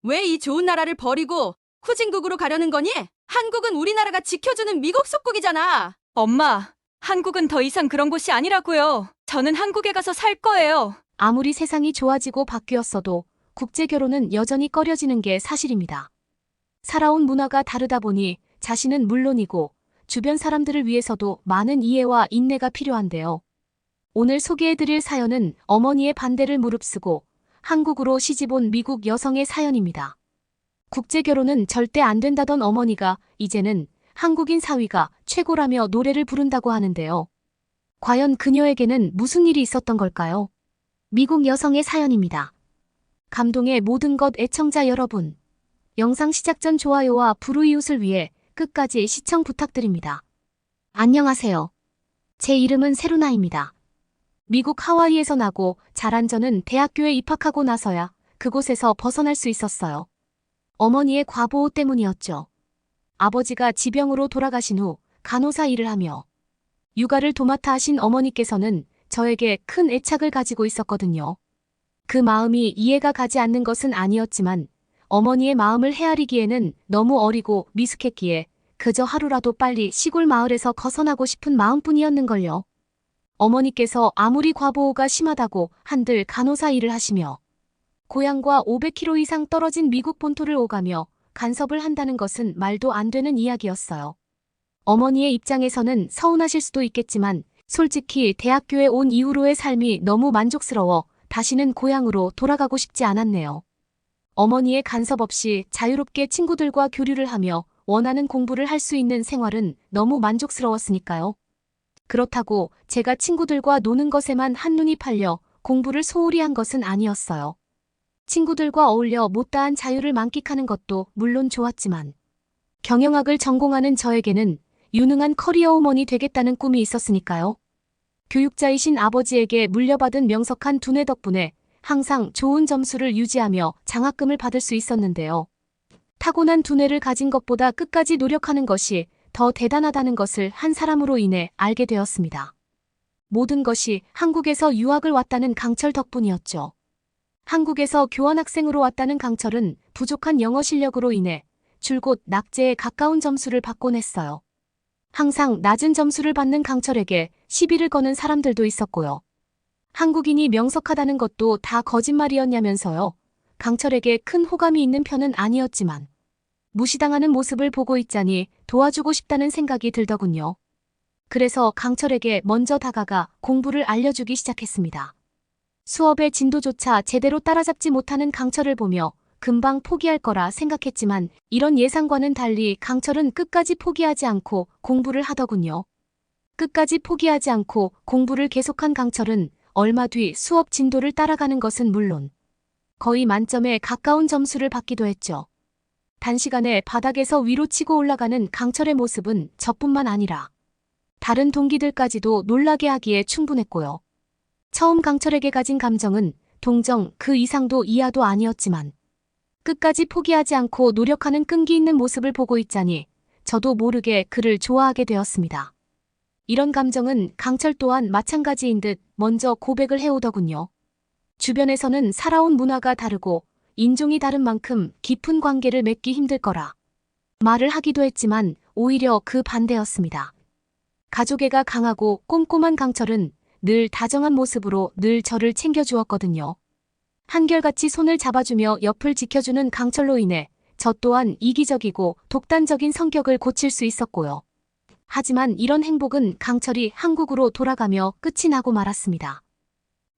왜 이 좋은 나라를 버리고 후진국으로 가려는 거니? 한국은 우리나라가 지켜주는 미국 속국이잖아. 엄마, 한국은 더 이상 그런 곳이 아니라고요. 저는 한국에 가서 살 거예요. 아무리 세상이 좋아지고 바뀌었어도 국제 결혼은 여전히 꺼려지는 게 사실입니다. 살아온 문화가 다르다 보니 자신은 물론이고 주변 사람들을 위해서도 많은 이해와 인내가 필요한데요. 오늘 소개해드릴 사연은 어머니의 반대를 무릅쓰고 한국으로 시집온 미국 여성의 사연입니다. 국제 결혼은 절대 안 된다던 어머니가 이제는 한국인 사위가 최고라며 노래를 부른다고 하는데요. 과연 그녀에게는 무슨 일이 있었던 걸까요? 미국 여성의 사연입니다. 감동의 모든 것 애청자 여러분. 영상 시작 전 좋아요와 불우이웃을 위해 끝까지 시청 부탁드립니다. 안녕하세요. 제 이름은 세루나입니다. 미국 하와이에서 나고 자란 저는 대학교에 입학하고 나서야 그곳에서 벗어날 수 있었어요. 어머니의 과보호 때문이었죠. 아버지가 지병으로 돌아가신 후 간호사 일을 하며 육아를 도맡아 하신 어머니께서는 저에게 큰 애착을 가지고 있었거든요. 그 마음이 이해가 가지 않는 것은 아니었지만 어머니의 마음을 헤아리기에는 너무 어리고 미숙했기에 그저 하루라도 빨리 시골 마을에서 벗어나고 싶은 마음뿐이었는걸요. 어머니께서 아무리 과보호가 심하다고 한들 간호사 일을 하시며 고향과 500km 이상 떨어진 미국 본토를 오가며 간섭을 한다는 것은 말도 안 되는 이야기였어요. 어머니의 입장에서는 서운하실 수도 있겠지만 솔직히 대학교에 온 이후로의 삶이 너무 만족스러워 다시는 고향으로 돌아가고 싶지 않았네요. 어머니의 간섭 없이 자유롭게 친구들과 교류를 하며 원하는 공부를 할 수 있는 생활은 너무 만족스러웠으니까요. 그렇다고 제가 친구들과 노는 것에만 한눈이 팔려 공부를 소홀히 한 것은 아니었어요. 친구들과 어울려 못다한 자유를 만끽하는 것도 물론 좋았지만 경영학을 전공하는 저에게는 유능한 커리어우먼이 되겠다는 꿈이 있었으니까요. 교육자이신 아버지에게 물려받은 명석한 두뇌 덕분에 항상 좋은 점수를 유지하며 장학금을 받을 수 있었는데요. 타고난 두뇌를 가진 것보다 끝까지 노력하는 것이 더 대단하다는 것을 한 사람으로 인해 알게 되었습니다. 모든 것이 한국에서 유학을 왔다는 강철 덕분이었죠. 한국에서 교환학생으로 왔다는 강철은 부족한 영어 실력으로 인해 줄곧 낙제에 가까운 점수를 받곤 했어요. 항상 낮은 점수를 받는 강철에게 시비를 거는 사람들도 있었고요. 한국인이 명석하다는 것도 다 거짓말이었냐면서요. 강철에게 큰 호감이 있는 편은 아니었지만 무시당하는 모습을 보고 있자니 도와주고 싶다는 생각이 들더군요. 그래서 강철에게 먼저 다가가 공부를 알려주기 시작했습니다. 수업의 진도조차 제대로 따라잡지 못하는 강철을 보며 금방 포기할 거라 생각했지만 이런 예상과는 달리 강철은 끝까지 포기하지 않고 공부를 하더군요. 끝까지 포기하지 않고 공부를 계속한 강철은 얼마 뒤 수업 진도를 따라가는 것은 물론 거의 만점에 가까운 점수를 받기도 했죠. 단시간에 바닥에서 위로 치고 올라가는 강철의 모습은 저뿐만 아니라 다른 동기들까지도 놀라게 하기에 충분했고요. 처음 강철에게 가진 감정은 동정 그 이상도 이하도 아니었지만 끝까지 포기하지 않고 노력하는 끈기 있는 모습을 보고 있자니 저도 모르게 그를 좋아하게 되었습니다. 이런 감정은 강철 또한 마찬가지인 듯 먼저 고백을 해오더군요. 주변에서는 살아온 문화가 다르고 인종이 다른 만큼 깊은 관계를 맺기 힘들 거라 말을 하기도 했지만 오히려 그 반대였습니다. 가족애가 강하고 꼼꼼한 강철은 늘 다정한 모습으로 늘 저를 챙겨주었거든요. 한결같이 손을 잡아주며 옆을 지켜주는 강철로 인해 저 또한 이기적이고 독단적인 성격을 고칠 수 있었고요. 하지만 이런 행복은 강철이 한국으로 돌아가며 끝이 나고 말았습니다.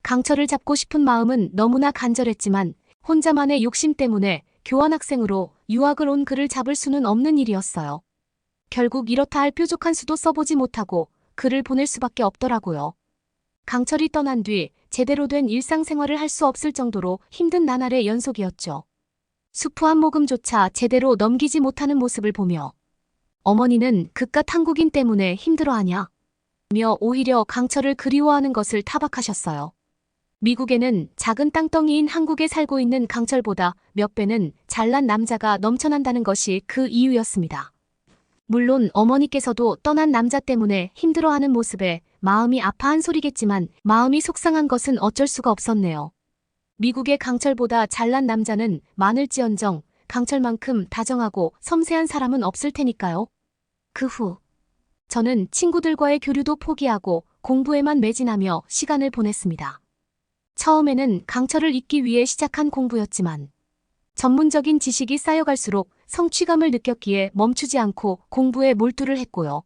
강철을 잡고 싶은 마음은 너무나 간절했지만 혼자만의 욕심 때문에 교환학생으로 유학을 온 그를 잡을 수는 없는 일이었어요. 결국 이렇다 할 뾰족한 수도 써보지 못하고 그를 보낼 수밖에 없더라고요. 강철이 떠난 뒤 제대로 된 일상생활을 할 수 없을 정도로 힘든 나날의 연속이었죠. 수프 한 모금조차 제대로 넘기지 못하는 모습을 보며 어머니는 그깟 한국인 때문에 힘들어하냐? 며 오히려 강철을 그리워하는 것을 타박하셨어요. 미국에는 작은 땅덩이인 한국에 살고 있는 강철보다 몇 배는 잘난 남자가 넘쳐난다는 것이 그 이유였습니다. 물론 어머니께서도 떠난 남자 때문에 힘들어하는 모습에 마음이 아파한 소리겠지만 마음이 속상한 것은 어쩔 수가 없었네요. 미국의 강철보다 잘난 남자는 많을지언정 강철만큼 다정하고 섬세한 사람은 없을 테니까요. 그 후, 저는 친구들과의 교류도 포기하고 공부에만 매진하며 시간을 보냈습니다. 처음에는 강철을 잊기 위해 시작한 공부였지만 전문적인 지식이 쌓여갈수록 성취감을 느꼈기에 멈추지 않고 공부에 몰두를 했고요.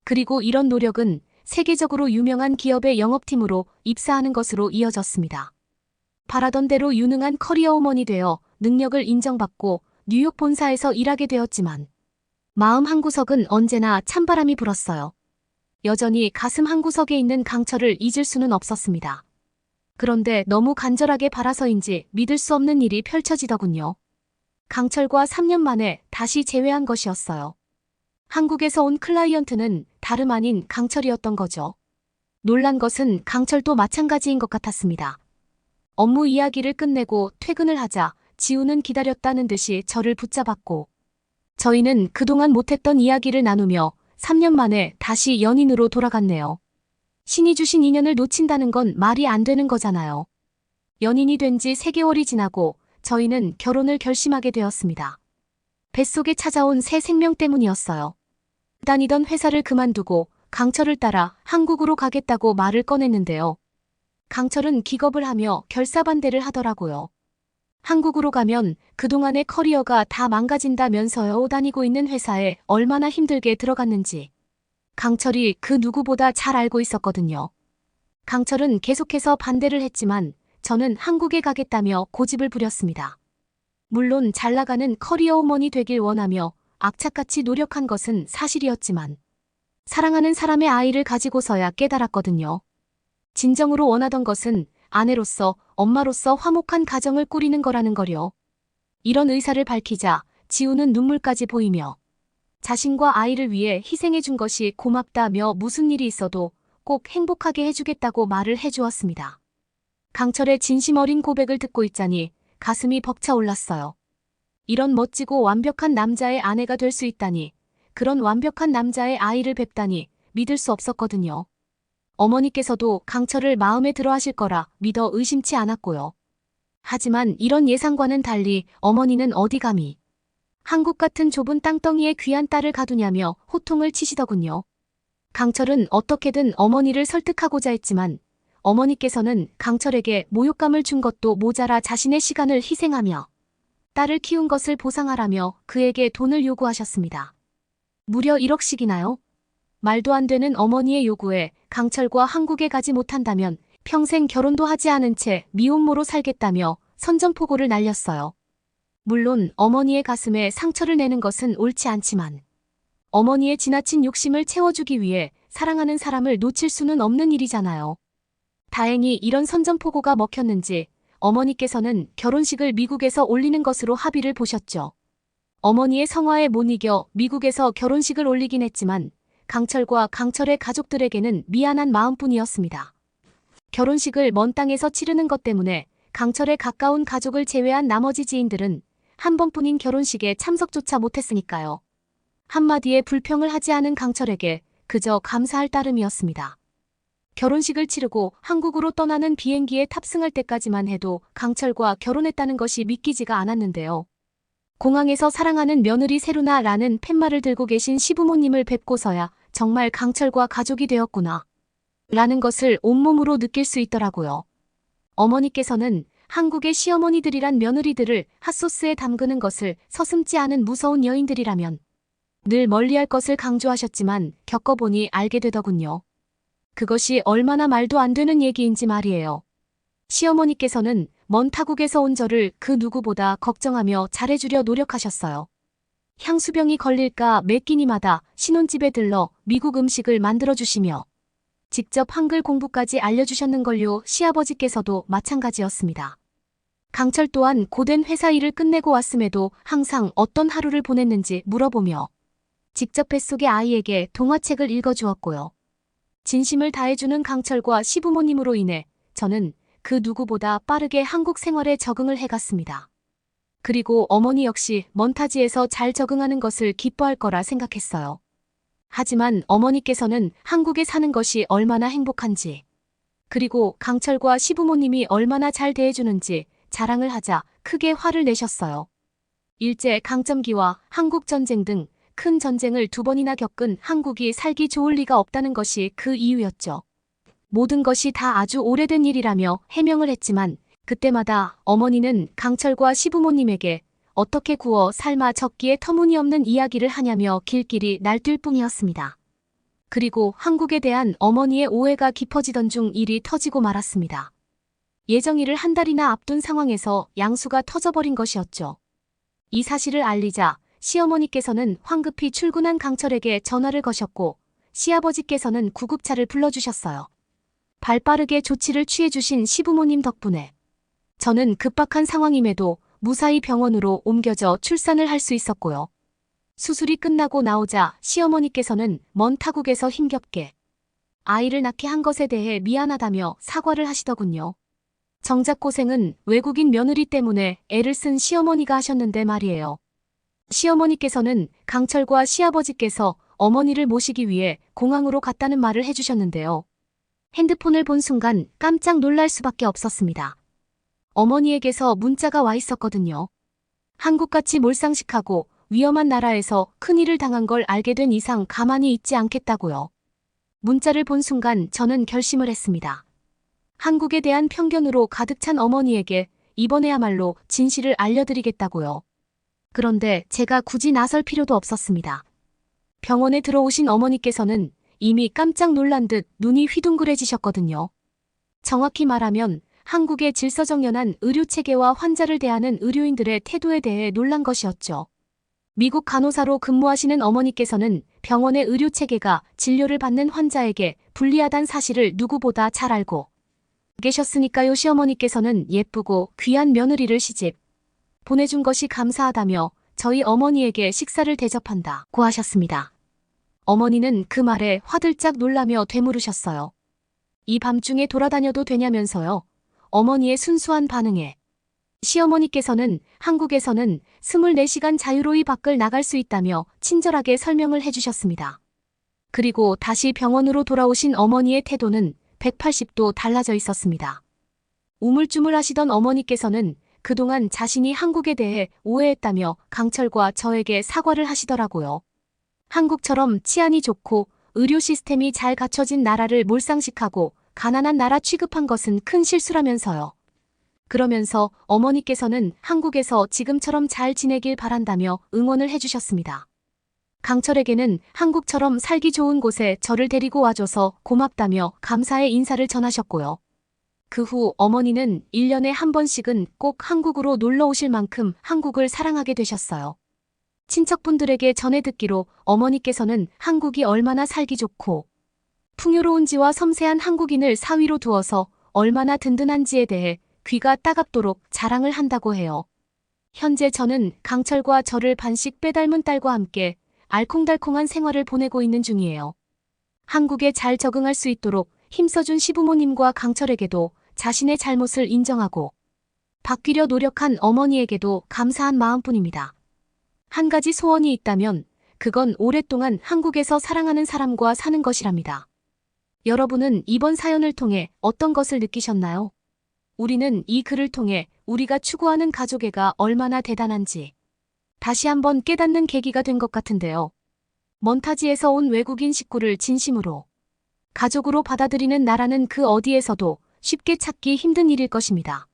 그리고 이런 노력은 세계적으로 유명한 기업의 영업팀으로 입사하는 것으로 이어졌습니다. 바라던 대로 유능한 커리어우먼이 되어 능력을 인정받고 뉴욕 본사에서 일하게 되었지만 마음 한구석은 언제나 찬바람이 불었어요. 여전히 가슴 한구석에 있는 강철을 잊을 수는 없었습니다. 그런데 너무 간절하게 바라서인지 믿을 수 없는 일이 펼쳐지더군요. 강철과 3년 만에 다시 재회한 것이었어요. 한국에서 온 클라이언트는 다름 아닌 강철이었던 거죠. 놀란 것은 강철도 마찬가지인 것 같았습니다. 업무 이야기를 끝내고 퇴근을 하자 지우는 기다렸다는 듯이 저를 붙잡았고 저희는 그동안 못했던 이야기를 나누며 3년 만에 다시 연인으로 돌아갔네요. 신이 주신 인연을 놓친다는 건 말이 안 되는 거잖아요. 연인이 된 지 3개월이 지나고 저희는 결혼을 결심하게 되었습니다. 뱃속에 찾아온 새 생명 때문이었어요. 다니던 회사를 그만두고 강철을 따라 한국으로 가겠다고 말을 꺼냈는데요. 강철은 기겁을 하며 결사반대를 하더라고요. 한국으로 가면 그동안의 커리어가 다 망가진다면서요. 다니고 있는 회사에 얼마나 힘들게 들어갔는지 강철이 그 누구보다 잘 알고 있었거든요. 강철은 계속해서 반대를 했지만 저는 한국에 가겠다며 고집을 부렸습니다. 물론 잘 나가는 커리어우먼이 되길 원하며 악착같이 노력한 것은 사실이었지만 사랑하는 사람의 아이를 가지고서야 깨달았거든요. 진정으로 원하던 것은 아내로서 엄마로서 화목한 가정을 꾸리는 거라는 거요. 이런 의사를 밝히자 지우는 눈물까지 보이며 자신과 아이를 위해 희생해준 것이 고맙다며 무슨 일이 있어도 꼭 행복하게 해주겠다고 말을 해주었습니다. 강철의 진심 어린 고백을 듣고 있자니 가슴이 벅차올랐어요. 이런 멋지고 완벽한 남자의 아내가 될 수 있다니, 그런 완벽한 남자의 아이를 뵙다니 믿을 수 없었거든요. 어머니께서도 강철을 마음에 들어 하실 거라 믿어 의심치 않았고요. 하지만 이런 예상과는 달리 어머니는 어디 감히 한국 같은 좁은 땅덩이에 귀한 딸을 가두냐며 호통을 치시더군요. 강철은 어떻게든 어머니를 설득하고자 했지만 어머니께서는 강철에게 모욕감을 준 것도 모자라 자신의 시간을 희생하며 딸을 키운 것을 보상하라며 그에게 돈을 요구하셨습니다. 무려 1억씩이나요? 말도 안 되는 어머니의 요구에 강철과 한국에 가지 못한다면 평생 결혼도 하지 않은 채 미혼모로 살겠다며 선전포고를 날렸어요. 물론 어머니의 가슴에 상처를 내는 것은 옳지 않지만 어머니의 지나친 욕심을 채워주기 위해 사랑하는 사람을 놓칠 수는 없는 일이잖아요. 다행히 이런 선전포고가 먹혔는지 어머니께서는 결혼식을 미국에서 올리는 것으로 합의를 보셨죠. 어머니의 성화에 못 이겨 미국에서 결혼식을 올리긴 했지만 강철과 강철의 가족들에게는 미안한 마음뿐이었습니다. 결혼식을 먼 땅에서 치르는 것 때문에 강철의 가까운 가족을 제외한 나머지 지인들은 한 번뿐인 결혼식에 참석조차 못했으니까요. 한마디에 불평을 하지 않은 강철에게 그저 감사할 따름이었습니다. 결혼식을 치르고 한국으로 떠나는 비행기에 탑승할 때까지만 해도 강철과 결혼했다는 것이 믿기지가 않았는데요. 공항에서 사랑하는 며느리 세루나라는 팻말을 들고 계신 시부모님을 뵙고서야 정말 강철과 가족이 되었구나 라는 것을 온몸으로 느낄 수 있더라고요. 어머니께서는 한국의 시어머니들이란 며느리들을 핫소스에 담그는 것을 서슴지 않은 무서운 여인들이라면 늘 멀리할 것을 강조하셨지만 겪어보니 알게 되더군요. 그것이 얼마나 말도 안 되는 얘기인지 말이에요. 시어머니께서는 먼 타국에서 온 저를 그 누구보다 걱정하며 잘해주려 노력하셨어요. 향수병이 걸릴까 매 끼니마다 신혼집에 들러 미국 음식을 만들어주시며 직접 한글 공부까지 알려주셨는걸요. 시아버지께서도 마찬가지였습니다. 강철 또한 고된 회사 일을 끝내고 왔음에도 항상 어떤 하루를 보냈는지 물어보며 직접 뱃속의 아이에게 동화책을 읽어주었고요. 진심을 다해주는 강철과 시부모님으로 인해 저는 그 누구보다 빠르게 한국 생활에 적응을 해갔습니다. 그리고 어머니 역시 먼 타지에서 잘 적응하는 것을 기뻐할 거라 생각했어요. 하지만 어머니께서는 한국에 사는 것이 얼마나 행복한지, 그리고 강철과 시부모님이 얼마나 잘 대해주는지 자랑을 하자 크게 화를 내셨어요. 일제 강점기와 한국전쟁 등 큰 전쟁을 2번이나 겪은 한국이 살기 좋을 리가 없다는 것이 그 이유였죠. 모든 것이 다 아주 오래된 일이라며 해명을 했지만 그때마다 어머니는 강철과 시부모님에게 어떻게 구워 삶아 적기에 터무니없는 이야기를 하냐며 길길이 날뛸 뿐이었습니다. 그리고 한국에 대한 어머니의 오해가 깊어지던 중 일이 터지고 말았습니다. 예정일을 한 달이나 앞둔 상황에서 양수가 터져버린 것이었죠. 이 사실을 알리자 시어머니께서는 황급히 출근한 강철에게 전화를 거셨고 시아버지께서는 구급차를 불러주셨어요. 발빠르게 조치를 취해주신 시부모님 덕분에 저는 급박한 상황임에도 무사히 병원으로 옮겨져 출산을 할 수 있었고요. 수술이 끝나고 나오자 시어머니께서는 먼 타국에서 힘겹게 아이를 낳게 한 것에 대해 미안하다며 사과를 하시더군요. 정작 고생은 외국인 며느리 때문에 애를 쓴 시어머니가 하셨는데 말이에요. 시어머니께서는 강철과 시아버지께서 어머니를 모시기 위해 공항으로 갔다는 말을 해주셨는데요. 핸드폰을 본 순간 깜짝 놀랄 수밖에 없었습니다. 어머니에게서 문자가 와 있었거든요. 한국같이 몰상식하고 위험한 나라에서 큰일을 당한 걸 알게 된 이상 가만히 있지 않겠다고요. 문자를 본 순간 저는 결심을 했습니다. 한국에 대한 편견으로 가득 찬 어머니에게 이번에야말로 진실을 알려드리겠다고요. 그런데 제가 굳이 나설 필요도 없었습니다. 병원에 들어오신 어머니께서는 이미 깜짝 놀란 듯 눈이 휘둥그레지셨거든요. 정확히 말하면 한국의 질서정연한 의료체계와 환자를 대하는 의료인들의 태도에 대해 놀란 것이었죠. 미국 간호사로 근무하시는 어머니께서는 병원의 의료체계가 진료를 받는 환자에게 불리하다는 사실을 누구보다 잘 알고 계셨으니까요. 시어머니께서는 예쁘고 귀한 며느리를 시집 보내준 것이 감사하다며 저희 어머니에게 식사를 대접한다고 하셨습니다. 어머니는 그 말에 화들짝 놀라며 되물으셨어요. 이 밤중에 돌아다녀도 되냐면서요. 어머니의 순수한 반응에 시어머니께서는 한국에서는 24시간 자유로이 밖을 나갈 수 있다며 친절하게 설명을 해주셨습니다. 그리고 다시 병원으로 돌아오신 어머니의 태도는 180도 달라져 있었습니다. 우물쭈물하시던 어머니께서는 그동안 자신이 한국에 대해 오해했다며 강철과 저에게 사과를 하시더라고요. 한국처럼 치안이 좋고 의료 시스템이 잘 갖춰진 나라를 몰상식하고 가난한 나라 취급한 것은 큰 실수라면서요. 그러면서 어머니께서는 한국에서 지금처럼 잘 지내길 바란다며 응원을 해주셨습니다. 강철에게는 한국처럼 살기 좋은 곳에 저를 데리고 와줘서 고맙다며 감사의 인사를 전하셨고요. 그 후 어머니는 1년에 한 번씩은 꼭 한국으로 놀러 오실 만큼 한국을 사랑하게 되셨어요. 친척분들에게 전해 듣기로 어머니께서는 한국이 얼마나 살기 좋고 풍요로운지와 섬세한 한국인을 사위로 두어서 얼마나 든든한지에 대해 귀가 따갑도록 자랑을 한다고 해요. 현재 저는 강철과 저를 반씩 빼닮은 딸과 함께 알콩달콩한 생활을 보내고 있는 중이에요. 한국에 잘 적응할 수 있도록 힘써준 시부모님과 강철에게도 자신의 잘못을 인정하고 바뀌려 노력한 어머니에게도 감사한 마음뿐입니다. 한 가지 소원이 있다면 그건 오랫동안 한국에서 사랑하는 사람과 사는 것이랍니다. 여러분은 이번 사연을 통해 어떤 것을 느끼셨나요? 우리는 이 글을 통해 우리가 추구하는 가족애가 얼마나 대단한지 다시 한번 깨닫는 계기가 된 것 같은데요. 먼 타지에서 온 외국인 식구를 진심으로 가족으로 받아들이는 나라는 그 어디에서도 쉽게 찾기 힘든 일일 것입니다.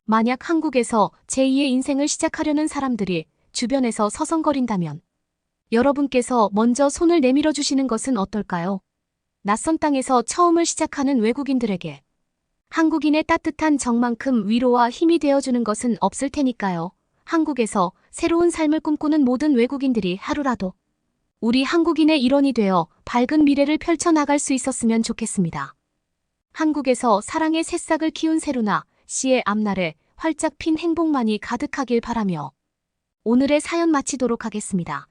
만약 한국에서 제2의 인생을 시작하려는 사람들이 주변에서 서성거린다면 여러분께서 먼저 손을 내밀어 주시는 것은 어떨까요? 낯선 땅에서 처음을 시작하는 외국인들에게 한국인의 따뜻한 정만큼 위로와 힘이 되어주는 것은 없을 테니까요. 한국에서 새로운 삶을 꿈꾸는 모든 외국인들이 하루라도 우리 한국인의 일원이 되어 밝은 미래를 펼쳐나갈 수 있었으면 좋겠습니다. 한국에서 사랑의 새싹을 키운 세루나 씨의 앞날에 활짝 핀 행복만이 가득하길 바라며 오늘의 사연 마치도록 하겠습니다.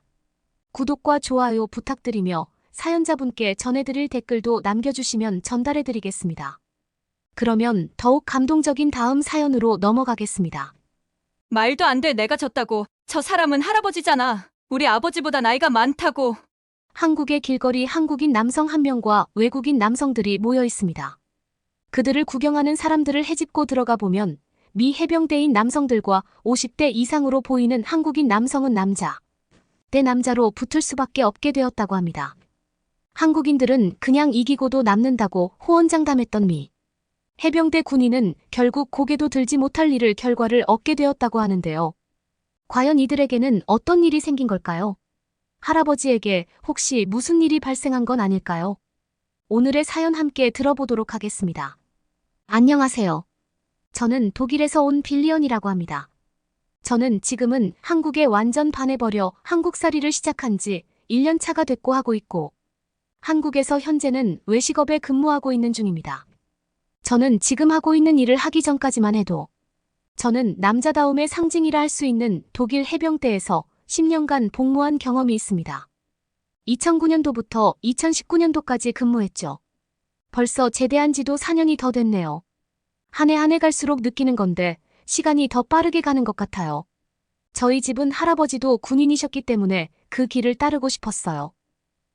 구독과 좋아요 부탁드리며 사연자분께 전해드릴 댓글도 남겨주시면 전달해드리겠습니다. 그러면 더욱 감동적인 다음 사연으로 넘어가겠습니다. 말도 안 돼, 내가 졌다고. 저 사람은 할아버지잖아. 우리 아버지보다 나이가 많다고. 한국의 길거리 한국인 남성 한 명과 외국인 남성들이 모여 있습니다. 그들을 구경하는 사람들을 헤집고 들어가 보면 미 해병대인 남성들과 50대 이상으로 보이는 한국인 남성은 남자, 대 남자로 붙을 수밖에 없게 되었다고 합니다. 한국인들은 그냥 이기고도 남는다고 호언장담했던 미 해병대 군인은 결국 고개도 들지 못할 일을 결과를 얻게 되었다고 하는데요. 과연 이들에게는 어떤 일이 생긴 걸까요? 할아버지에게 혹시 무슨 일이 발생한 건 아닐까요? 오늘의 사연 함께 들어보도록 하겠습니다. 안녕하세요. 저는 독일에서 온 빌리언이라고 합니다. 저는 지금은 한국에 완전 반해버려 한국살이를 시작한 지 1년 차가 됐고 하고 있고, 한국에서 현재는 외식업에 근무하고 있는 중입니다. 저는 지금 하고 있는 일을 하기 전까지만 해도 저는 남자다움의 상징이라 할 수 있는 독일 해병대에서 10년간 복무한 경험이 있습니다. 2009년도부터 2019년도까지 근무했죠. 벌써 제대한 지도 4년이 더 됐네요. 한 해 한 해 갈수록 느끼는 건데 시간이 더 빠르게 가는 것 같아요. 저희 집은 할아버지도 군인이셨기 때문에 그 길을 따르고 싶었어요.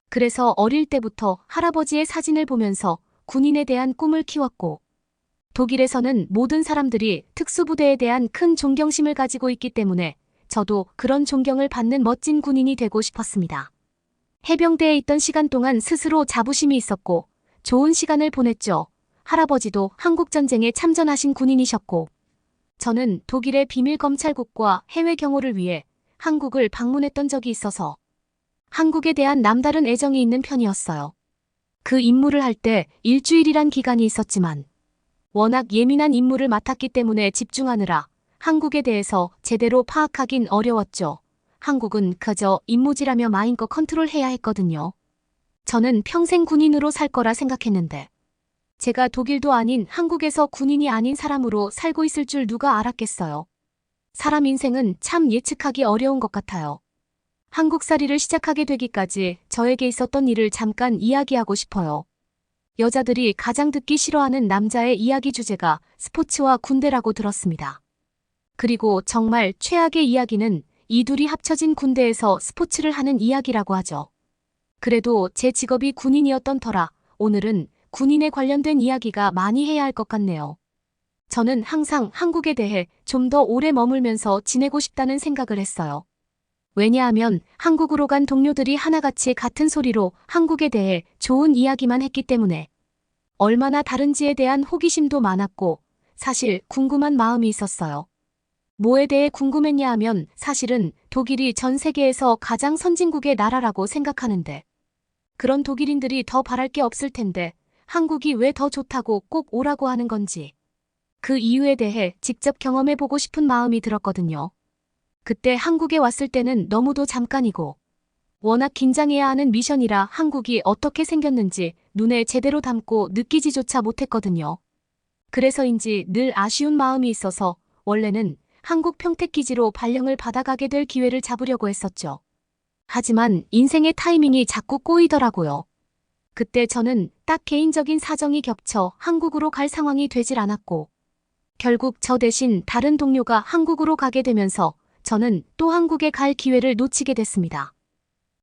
그래서 어릴 때부터 할아버지의 사진을 보면서 군인에 대한 꿈을 키웠고, 독일에서는 모든 사람들이 특수부대에 대한 큰 존경심을 가지고 있기 때문에 저도 그런 존경을 받는 멋진 군인이 되고 싶었습니다. 해병대에 있던 시간 동안 스스로 자부심이 있었고 좋은 시간을 보냈죠. 할아버지도 한국전쟁에 참전하신 군인이셨고, 저는 독일의 비밀검찰국과 해외 경호를 위해 한국을 방문했던 적이 있어서 한국에 대한 남다른 애정이 있는 편이었어요. 그 임무를 할 때 일주일이란 기간이 있었지만 워낙 예민한 임무를 맡았기 때문에 집중하느라 한국에 대해서 제대로 파악하긴 어려웠죠. 한국은 그저 임무지라며 마음껏 컨트롤해야 했거든요. 저는 평생 군인으로 살 거라 생각했는데 제가 독일도 아닌 한국에서 군인이 아닌 사람으로 살고 있을 줄 누가 알았겠어요. 사람 인생은 참 예측하기 어려운 것 같아요. 한국살이를 시작하게 되기까지 저에게 있었던 일을 잠깐 이야기하고 싶어요. 여자들이 가장 듣기 싫어하는 남자의 이야기 주제가 스포츠와 군대라고 들었습니다. 그리고 정말 최악의 이야기는 이 둘이 합쳐진 군대에서 스포츠를 하는 이야기라고 하죠. 그래도 제 직업이 군인이었던 터라 오늘은 군인에 관련된 이야기가 많이 해야 할 것 같네요. 저는 항상 한국에 대해 좀 더 오래 머물면서 지내고 싶다는 생각을 했어요. 왜냐하면 한국으로 간 동료들이 하나같이 같은 소리로 한국에 대해 좋은 이야기만 했기 때문에 얼마나 다른지에 대한 호기심도 많았고 사실 궁금한 마음이 있었어요. 뭐에 대해 궁금했냐 하면 사실은 독일이 전 세계에서 가장 선진국의 나라라고 생각하는데 그런 독일인들이 더 바랄 게 없을 텐데 한국이 왜 더 좋다고 꼭 오라고 하는 건지 그 이유에 대해 직접 경험해보고 싶은 마음이 들었거든요. 그때 한국에 왔을 때는 너무도 잠깐이고 워낙 긴장해야 하는 미션이라 한국이 어떻게 생겼는지 눈에 제대로 담고 느끼지조차 못했거든요. 그래서인지 늘 아쉬운 마음이 있어서 원래는 한국 평택기지로 발령을 받아가게 될 기회를 잡으려고 했었죠. 하지만 인생의 타이밍이 자꾸 꼬이더라고요. 그때 저는 딱 개인적인 사정이 겹쳐 한국으로 갈 상황이 되질 않았고 결국 저 대신 다른 동료가 한국으로 가게 되면서 저는 또 한국에 갈 기회를 놓치게 됐습니다.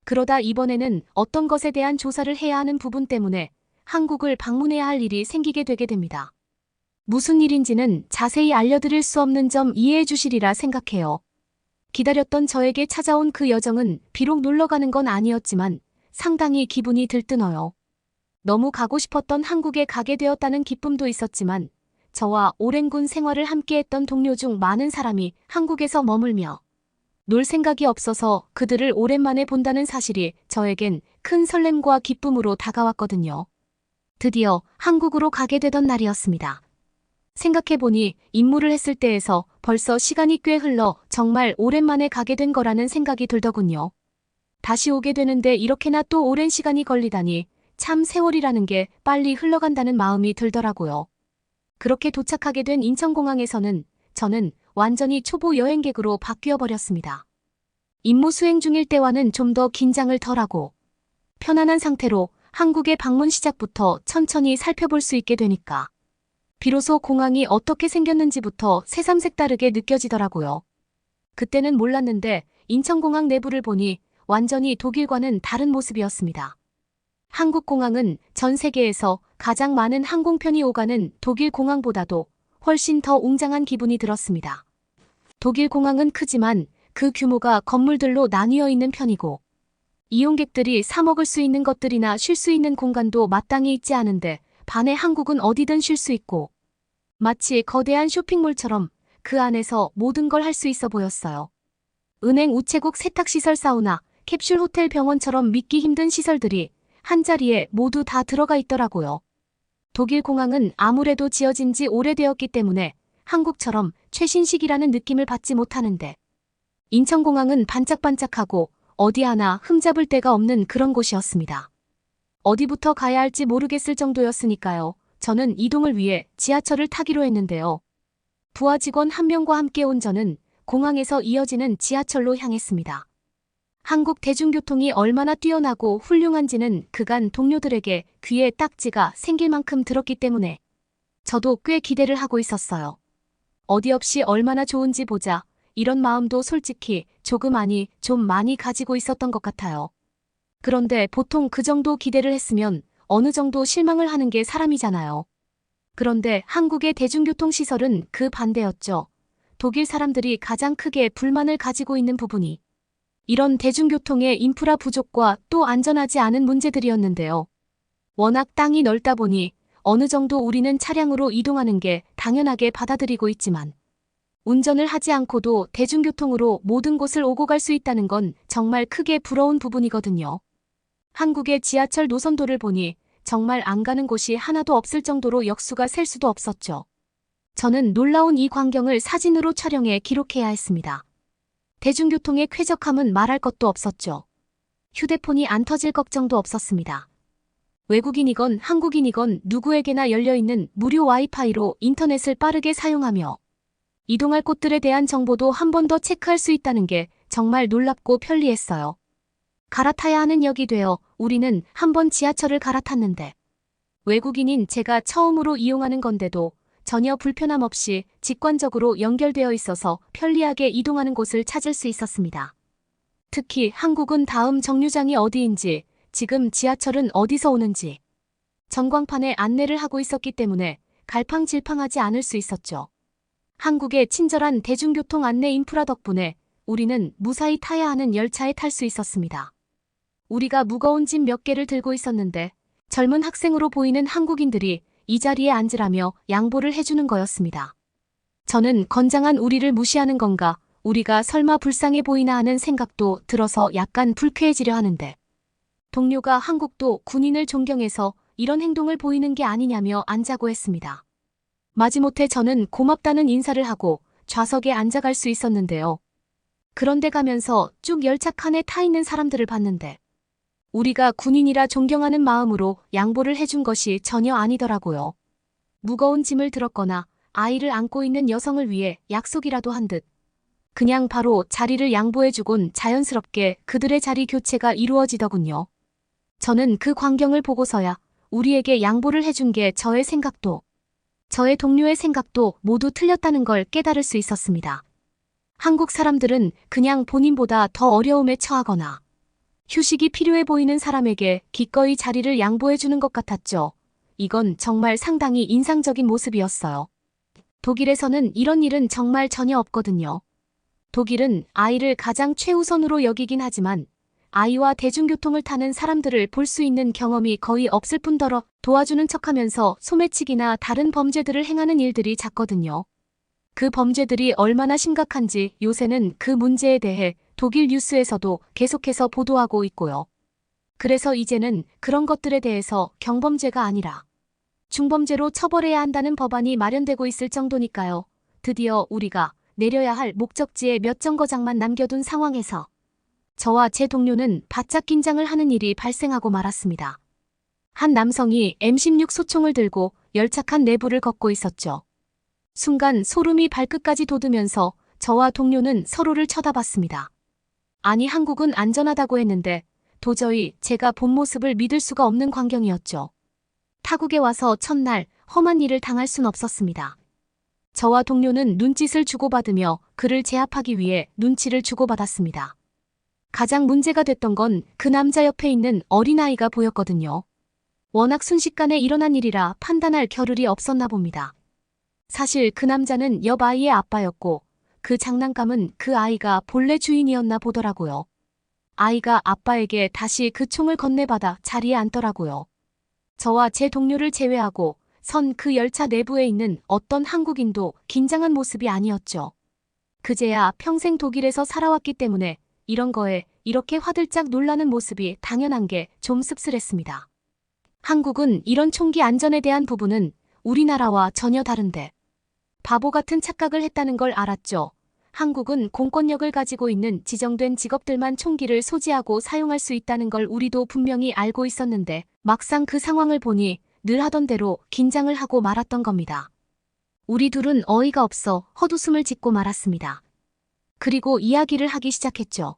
그러다 이번에는 어떤 것에 대한 조사를 해야 하는 부분 때문에 한국을 방문해야 할 일이 생기게 되게 됩니다. 무슨 일인지는 자세히 알려드릴 수 없는 점 이해해 주시리라 생각해요. 기다렸던 저에게 찾아온 그 여정은 비록 놀러가는 건 아니었지만 상당히 기분이 들뜨너요. 너무 가고 싶었던 한국에 가게 되었다는 기쁨도 있었지만 저와 오랜 군 생활을 함께했던 동료 중 많은 사람이 한국에서 머물며 놀 생각이 없어서 그들을 오랜만에 본다는 사실이 저에겐 큰 설렘과 기쁨으로 다가왔거든요. 드디어 한국으로 가게 되던 날이었습니다. 생각해보니 임무를 했을 때에서 벌써 시간이 꽤 흘러 정말 오랜만에 가게 된 거라는 생각이 들더군요. 다시 오게 되는데 이렇게나 또 오랜 시간이 걸리다니 참 세월이라는 게 빨리 흘러간다는 마음이 들더라고요. 그렇게 도착하게 된 인천공항에서는 저는 완전히 초보 여행객으로 바뀌어 버렸습니다. 임무 수행 중일 때와는 좀 더 긴장을 덜하고 편안한 상태로 한국의 방문 시작부터 천천히 살펴볼 수 있게 되니까 비로소 공항이 어떻게 생겼는지부터 새삼색다르게 느껴지더라고요. 그때는 몰랐는데 인천공항 내부를 보니 완전히 독일과는 다른 모습이었습니다. 한국공항은 전 세계에서 가장 많은 항공편이 오가는 독일 공항보다도 훨씬 더 웅장한 기분이 들었습니다. 독일 공항은 크지만 그 규모가 건물들로 나뉘어 있는 편이고 이용객들이 사 먹을 수 있는 것들이나 쉴 수 있는 공간도 마땅히 있지 않은데 반해 한국은 어디든 쉴 수 있고 마치 거대한 쇼핑몰처럼 그 안에서 모든 걸 할 수 있어 보였어요. 은행, 우체국, 세탁시설, 사우나, 캡슐 호텔, 병원처럼 믿기 힘든 시설들이 한자리에 모두 다 들어가 있더라고요. 독일 공항은 아무래도 지어진 지 오래되었기 때문에 한국처럼 최신식이라는 느낌을 받지 못하는데 인천공항은 반짝반짝하고 어디 하나 흠잡을 데가 없는 그런 곳이었습니다. 어디부터 가야 할지 모르겠을 정도였으니까요. 저는 이동을 위해 지하철을 타기로 했는데요. 부하 직원 한 명과 함께 온 저는 공항에서 이어지는 지하철로 향했습니다. 한국 대중교통이 얼마나 뛰어나고 훌륭한지는 그간 동료들에게 귀에 딱지가 생길 만큼 들었기 때문에 저도 꽤 기대를 하고 있었어요. 어디 없이 얼마나 좋은지 보자. 이런 마음도 솔직히 조금 아니 좀 많이 가지고 있었던 것 같아요. 그런데 보통 그 정도 기대를 했으면 어느 정도 실망을 하는 게 사람이잖아요. 그런데 한국의 대중교통시설은 그 반대였죠. 독일 사람들이 가장 크게 불만을 가지고 있는 부분이 이런 대중교통의 인프라 부족과 또 안전하지 않은 문제들이었는데요. 워낙 땅이 넓다 보니 어느 정도 우리는 차량으로 이동하는 게 당연하게 받아들이고 있지만 운전을 하지 않고도 대중교통으로 모든 곳을 오고 갈 수 있다는 건 정말 크게 부러운 부분이거든요. 한국의 지하철 노선도를 보니 정말 안 가는 곳이 하나도 없을 정도로 역수가 셀 수도 없었죠. 저는 놀라운 이 광경을 사진으로 촬영해 기록해야 했습니다. 대중교통의 쾌적함은 말할 것도 없었죠. 휴대폰이 안 터질 걱정도 없었습니다. 외국인이건 한국인이건 누구에게나 열려있는 무료 와이파이로 인터넷을 빠르게 사용하며 이동할 곳들에 대한 정보도 한 번 더 체크할 수 있다는 게 정말 놀랍고 편리했어요. 갈아타야 하는 역이 되어 우리는 한 번 지하철을 갈아탔는데 외국인인 제가 처음으로 이용하는 건데도 전혀 불편함 없이 직관적으로 연결되어 있어서 편리하게 이동하는 곳을 찾을 수 있었습니다. 특히 한국은 다음 정류장이 어디인지, 지금 지하철은 어디서 오는지 전광판에 안내를 하고 있었기 때문에 갈팡질팡하지 않을 수 있었죠. 한국의 친절한 대중교통 안내 인프라 덕분에 우리는 무사히 타야 하는 열차에 탈 수 있었습니다. 우리가 무거운 짐 몇 개를 들고 있었는데 젊은 학생으로 보이는 한국인들이 이 자리에 앉으라며 양보를 해주는 거였습니다. 저는 건장한 우리를 무시하는 건가, 우리가 설마 불쌍해 보이나 하는 생각도 들어서 약간 불쾌해지려 하는데 동료가 한국도 군인을 존경해서 이런 행동을 보이는 게 아니냐며 앉자고 했습니다. 마지못해 저는 고맙다는 인사를 하고 좌석에 앉아갈 수 있었는데요. 그런데 가면서 쭉 열차 칸에 타 있는 사람들을 봤는데 우리가 군인이라 존경하는 마음으로 양보를 해준 것이 전혀 아니더라고요. 무거운 짐을 들었거나 아이를 안고 있는 여성을 위해 약속이라도 한 듯 그냥 바로 자리를 양보해주곤 자연스럽게 그들의 자리 교체가 이루어지더군요. 저는 그 광경을 보고서야 우리에게 양보를 해준 게 저의 생각도 저의 동료의 생각도 모두 틀렸다는 걸 깨달을 수 있었습니다. 한국 사람들은 그냥 본인보다 더 어려움에 처하거나 휴식이 필요해 보이는 사람에게 기꺼이 자리를 양보해주는 것 같았죠. 이건 정말 상당히 인상적인 모습이었어요. 독일에서는 이런 일은 정말 전혀 없거든요. 독일은 아이를 가장 최우선으로 여기긴 하지만 아이와 대중교통을 타는 사람들을 볼 수 있는 경험이 거의 없을 뿐더러 도와주는 척하면서 소매치기나 다른 범죄들을 행하는 일들이 잦거든요. 그 범죄들이 얼마나 심각한지 요새는 그 문제에 대해 독일 뉴스에서도 계속해서 보도하고 있고요. 그래서 이제는 그런 것들에 대해서 경범죄가 아니라 중범죄로 처벌해야 한다는 법안이 마련되고 있을 정도니까요. 드디어 우리가 내려야 할 목적지에 몇 정거장만 남겨둔 상황에서 저와 제 동료는 바짝 긴장을 하는 일이 발생하고 말았습니다. 한 남성이 M16 소총을 들고 열차칸 내부를 걷고 있었죠. 순간 소름이 발끝까지 돋으면서 저와 동료는 서로를 쳐다봤습니다. 아니 한국은 안전하다고 했는데 도저히 제가 본 모습을 믿을 수가 없는 광경이었죠. 타국에 와서 첫날 험한 일을 당할 순 없었습니다. 저와 동료는 눈짓을 주고받으며 그를 제압하기 위해 눈치를 주고받았습니다. 가장 문제가 됐던 건 그 남자 옆에 있는 어린아이가 보였거든요. 워낙 순식간에 일어난 일이라 판단할 겨를이 없었나 봅니다. 사실 그 남자는 옆 아이의 아빠였고 그 장난감은 그 아이가 본래 주인이었나 보더라고요. 아이가 아빠에게 다시 그 총을 건네받아 자리에 앉더라고요. 저와 제 동료를 제외하고 선 그 열차 내부에 있는 어떤 한국인도 긴장한 모습이 아니었죠. 그제야 평생 독일에서 살아왔기 때문에 이런 거에 이렇게 화들짝 놀라는 모습이 당연한 게 좀 씁쓸했습니다. 한국은 이런 총기 안전에 대한 부분은 우리나라와 전혀 다른데 바보 같은 착각을 했다는 걸 알았죠. 한국은 공권력을 가지고 있는 지정된 직업들만 총기를 소지하고 사용할 수 있다는 걸 우리도 분명히 알고 있었는데 막상 그 상황을 보니 늘 하던 대로 긴장을 하고 말았던 겁니다. 우리 둘은 어이가 없어 헛웃음을 짓고 말았습니다. 그리고 이야기를 하기 시작했죠.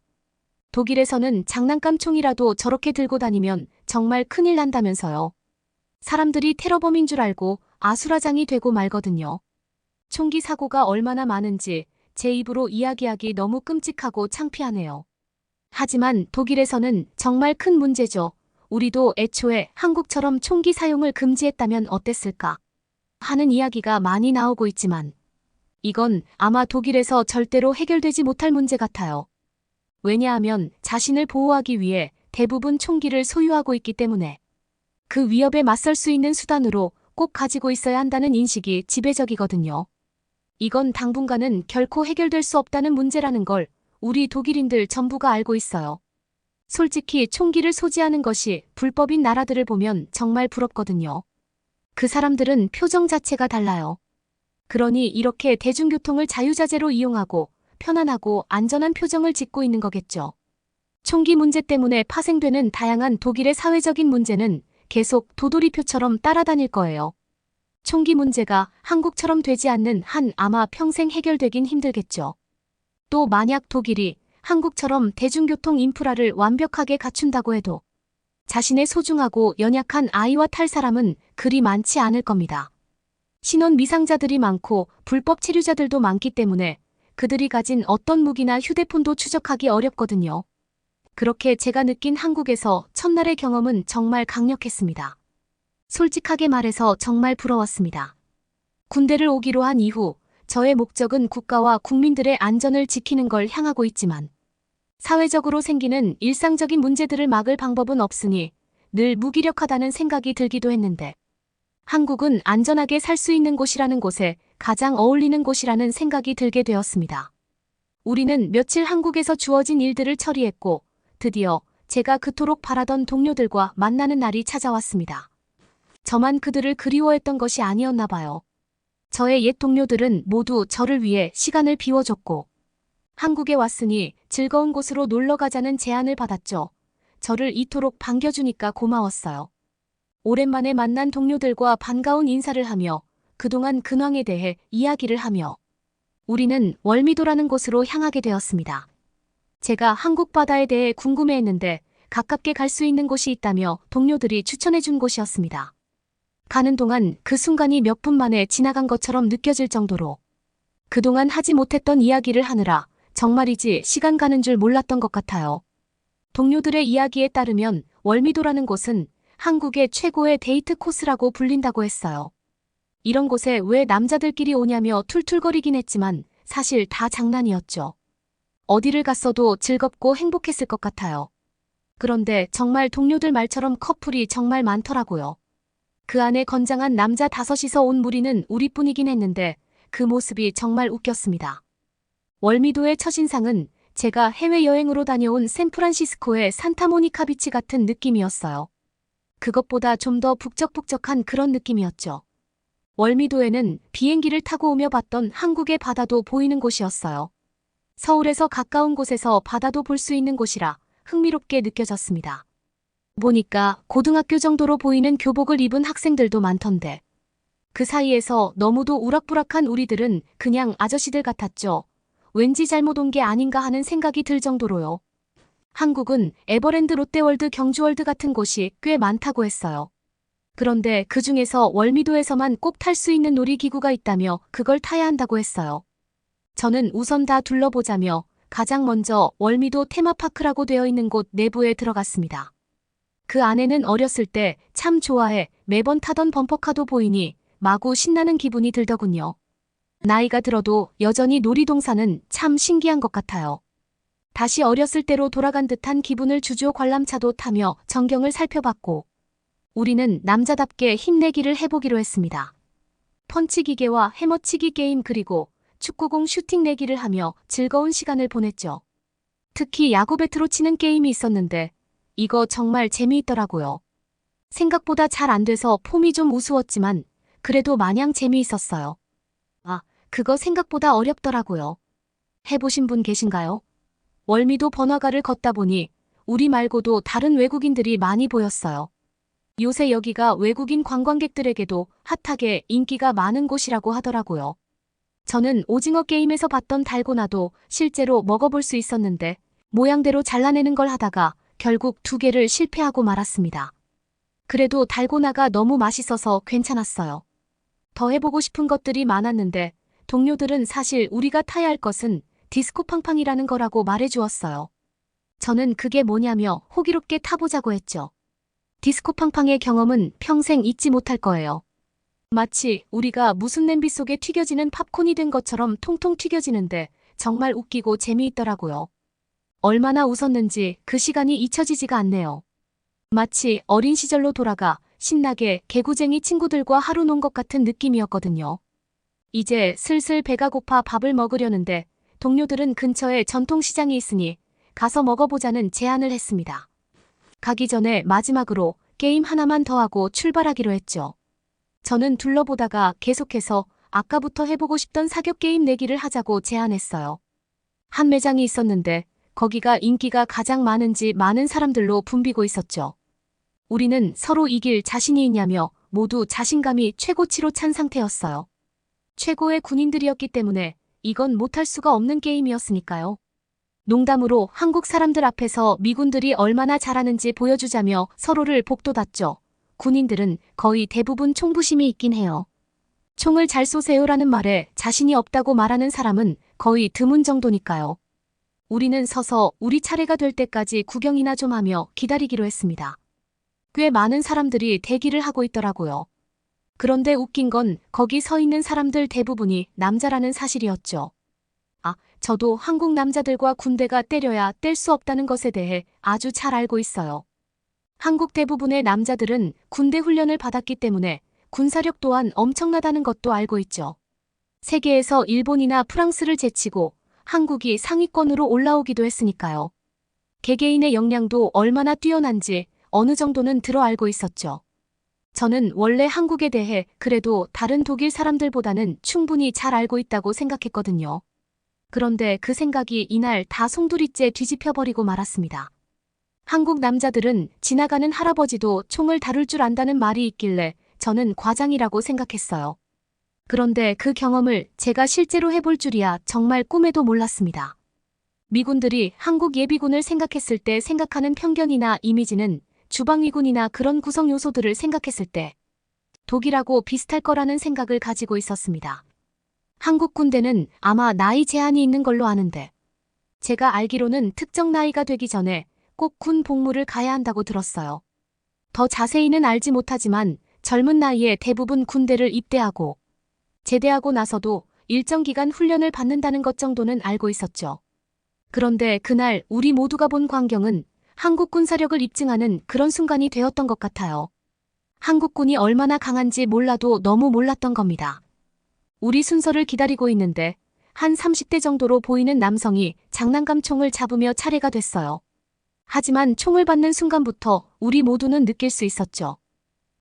독일에서는 장난감 총이라도 저렇게 들고 다니면 정말 큰일 난다면서요. 사람들이 테러범인 줄 알고 아수라장이 되고 말거든요. 총기 사고가 얼마나 많은지 제 입으로 이야기하기 너무 끔찍하고 창피하네요. 하지만 독일에서는 정말 큰 문제죠. 우리도 애초에 한국처럼 총기 사용을 금지했다면 어땠을까 하는 이야기가 많이 나오고 있지만 이건 아마 독일에서 절대로 해결되지 못할 문제 같아요. 왜냐하면 자신을 보호하기 위해 대부분 총기를 소유하고 있기 때문에 그 위협에 맞설 수 있는 수단으로 꼭 가지고 있어야 한다는 인식이 지배적이거든요. 이건 당분간은 결코 해결될 수 없다는 문제라는 걸 우리 독일인들 전부가 알고 있어요. 솔직히 총기를 소지하는 것이 불법인 나라들을 보면 정말 부럽거든요. 그 사람들은 표정 자체가 달라요. 그러니 이렇게 대중교통을 자유자재로 이용하고 편안하고 안전한 표정을 짓고 있는 거겠죠. 총기 문제 때문에 파생되는 다양한 독일의 사회적인 문제는 계속 도돌이표처럼 따라다닐 거예요. 총기 문제가 한국처럼 되지 않는 한 아마 평생 해결되긴 힘들겠죠. 또 만약 독일이 한국처럼 대중교통 인프라를 완벽하게 갖춘다고 해도 자신의 소중하고 연약한 아이와 탈 사람은 그리 많지 않을 겁니다. 신원 미상자들이 많고 불법 체류자들도 많기 때문에 그들이 가진 어떤 무기나 휴대폰도 추적하기 어렵거든요. 그렇게 제가 느낀 한국에서 첫날의 경험은 정말 강력했습니다. 솔직하게 말해서 정말 부러웠습니다. 군대를 오기로 한 이후 저의 목적은 국가와 국민들의 안전을 지키는 걸 향하고 있지만 사회적으로 생기는 일상적인 문제들을 막을 방법은 없으니 늘 무기력하다는 생각이 들기도 했는데 한국은 안전하게 살 수 있는 곳이라는 곳에 가장 어울리는 곳이라는 생각이 들게 되었습니다. 우리는 며칠 한국에서 주어진 일들을 처리했고 드디어 제가 그토록 바라던 동료들과 만나는 날이 찾아왔습니다. 저만 그들을 그리워했던 것이 아니었나 봐요. 저의 옛 동료들은 모두 저를 위해 시간을 비워줬고 한국에 왔으니 즐거운 곳으로 놀러 가자는 제안을 받았죠. 저를 이토록 반겨주니까 고마웠어요. 오랜만에 만난 동료들과 반가운 인사를 하며 그동안 근황에 대해 이야기를 하며 우리는 월미도라는 곳으로 향하게 되었습니다. 제가 한국 바다에 대해 궁금해했는데 가깝게 갈 수 있는 곳이 있다며 동료들이 추천해준 곳이었습니다. 가는 동안 그 순간이 몇 분 만에 지나간 것처럼 느껴질 정도로 그동안 하지 못했던 이야기를 하느라 정말이지 시간 가는 줄 몰랐던 것 같아요. 동료들의 이야기에 따르면 월미도라는 곳은 한국의 최고의 데이트 코스라고 불린다고 했어요. 이런 곳에 왜 남자들끼리 오냐며 툴툴거리긴 했지만 사실 다 장난이었죠. 어디를 갔어도 즐겁고 행복했을 것 같아요. 그런데 정말 동료들 말처럼 커플이 정말 많더라고요. 그 안에 건장한 남자 5이서 온 무리는 우리뿐이긴 했는데 그 모습이 정말 웃겼습니다. 월미도의 첫인상은 제가 해외여행으로 다녀온 샌프란시스코의 산타모니카 비치 같은 느낌이었어요. 그것보다 좀 더 북적북적한 그런 느낌이었죠. 월미도에는 비행기를 타고 오며 봤던 한국의 바다도 보이는 곳이었어요. 서울에서 가까운 곳에서 바다도 볼 수 있는 곳이라 흥미롭게 느껴졌습니다. 보니까 고등학교 정도로 보이는 교복을 입은 학생들도 많던데 그 사이에서 너무도 우락부락한 우리들은 그냥 아저씨들 같았죠. 왠지 잘못 온 게 아닌가 하는 생각이 들 정도로요. 한국은 에버랜드 롯데월드 경주월드 같은 곳이 꽤 많다고 했어요. 그런데 그 중에서 월미도에서만 꼭 탈 수 있는 놀이기구가 있다며 그걸 타야 한다고 했어요. 저는 우선 다 둘러보자며 가장 먼저 월미도 테마파크라고 되어 있는 곳 내부에 들어갔습니다. 그 안에는 어렸을 때 참 좋아해 매번 타던 범퍼카도 보이니 마구 신나는 기분이 들더군요. 나이가 들어도 여전히 놀이동산은 참 신기한 것 같아요. 다시 어렸을 때로 돌아간 듯한 기분을 주죠. 관람차도 타며 전경을 살펴봤고 우리는 남자답게 힘내기를 해보기로 했습니다. 펀치 기계와 해머치기 게임 그리고 축구공 슈팅 내기를 하며 즐거운 시간을 보냈죠. 특히 야구 배트로 치는 게임이 있었는데 이거 정말 재미있더라고요. 생각보다 잘 안 돼서 폼이 좀 우스웠지만 그래도 마냥 재미있었어요. 아, 그거 생각보다 어렵더라고요. 해보신 분 계신가요? 월미도 번화가를 걷다 보니 우리 말고도 다른 외국인들이 많이 보였어요. 요새 여기가 외국인 관광객들에게도 핫하게 인기가 많은 곳이라고 하더라고요. 저는 오징어 게임에서 봤던 달고나도 실제로 먹어볼 수 있었는데 모양대로 잘라내는 걸 하다가 결국 2개를 실패하고 말았습니다. 그래도 달고나가 너무 맛있어서 괜찮았어요. 더 해보고 싶은 것들이 많았는데 동료들은 사실 우리가 타야 할 것은 디스코 팡팡이라는 거라고 말해주었어요. 저는 그게 뭐냐며 호기롭게 타보자고 했죠. 디스코 팡팡의 경험은 평생 잊지 못할 거예요. 마치 우리가 무슨 냄비 속에 튀겨지는 팝콘이 된 것처럼 통통 튀겨지는데 정말 웃기고 재미있더라고요. 얼마나 웃었는지 그 시간이 잊혀지지가 않네요. 마치 어린 시절로 돌아가 신나게 개구쟁이 친구들과 하루 논 것 같은 느낌이었거든요. 이제 슬슬 배가 고파 밥을 먹으려는데 동료들은 근처에 전통시장이 있으니 가서 먹어보자는 제안을 했습니다. 가기 전에 마지막으로 게임 하나만 더 하고 출발하기로 했죠. 저는 둘러보다가 계속해서 아까부터 해보고 싶던 사격 게임 내기를 하자고 제안했어요. 한 매장이 있었는데 거기가 인기가 가장 많은지 많은 사람들로 붐비고 있었죠. 우리는 서로 이길 자신이 있냐며 모두 자신감이 최고치로 찬 상태였어요. 최고의 군인들이었기 때문에 이건 못할 수가 없는 게임이었으니까요. 농담으로 한국 사람들 앞에서 미군들이 얼마나 잘하는지 보여주자며 서로를 복돋았죠. 군인들은 거의 대부분 총부심이 있긴 해요. 총을 잘 쏘세요라는 말에 자신이 없다고 말하는 사람은 거의 드문 정도니까요. 우리는 서서 우리 차례가 될 때까지 구경이나 좀 하며 기다리기로 했습니다. 꽤 많은 사람들이 대기를 하고 있더라고요. 그런데 웃긴 건 거기 서 있는 사람들 대부분이 남자라는 사실이었죠. 아, 저도 한국 남자들과 군대가 때려야 뗄 수 없다는 것에 대해 아주 잘 알고 있어요. 한국 대부분의 남자들은 군대 훈련을 받았기 때문에 군사력 또한 엄청나다는 것도 알고 있죠. 세계에서 일본이나 프랑스를 제치고 한국이 상위권으로 올라오기도 했으니까요. 개개인의 역량도 얼마나 뛰어난지 어느 정도는 들어 알고 있었죠. 저는 원래 한국에 대해 그래도 다른 독일 사람들보다는 충분히 잘 알고 있다고 생각했거든요. 그런데 그 생각이 이날 다 송두리째 뒤집혀버리고 말았습니다. 한국 남자들은 지나가는 할아버지도 총을 다룰 줄 안다는 말이 있길래 저는 과장이라고 생각했어요. 그런데 그 경험을 제가 실제로 해볼 줄이야 정말 꿈에도 몰랐습니다. 미군들이 한국 예비군을 생각했을 때 생각하는 편견이나 이미지는 주방위군이나 그런 구성 요소들을 생각했을 때 독일하고 비슷할 거라는 생각을 가지고 있었습니다. 한국 군대는 아마 나이 제한이 있는 걸로 아는데 제가 알기로는 특정 나이가 되기 전에 꼭 군 복무를 가야 한다고 들었어요. 더 자세히는 알지 못하지만 젊은 나이에 대부분 군대를 입대하고 제대하고 나서도 일정 기간 훈련을 받는다는 것 정도는 알고 있었죠. 그런데 그날 우리 모두가 본 광경은 한국 군사력을 입증하는 그런 순간이 되었던 것 같아요. 한국군이 얼마나 강한지 몰라도 너무 몰랐던 겁니다. 우리 순서를 기다리고 있는데 한 30대 정도로 보이는 남성이 장난감 총을 잡으며 차례가 됐어요. 하지만 총을 받는 순간부터 우리 모두는 느낄 수 있었죠.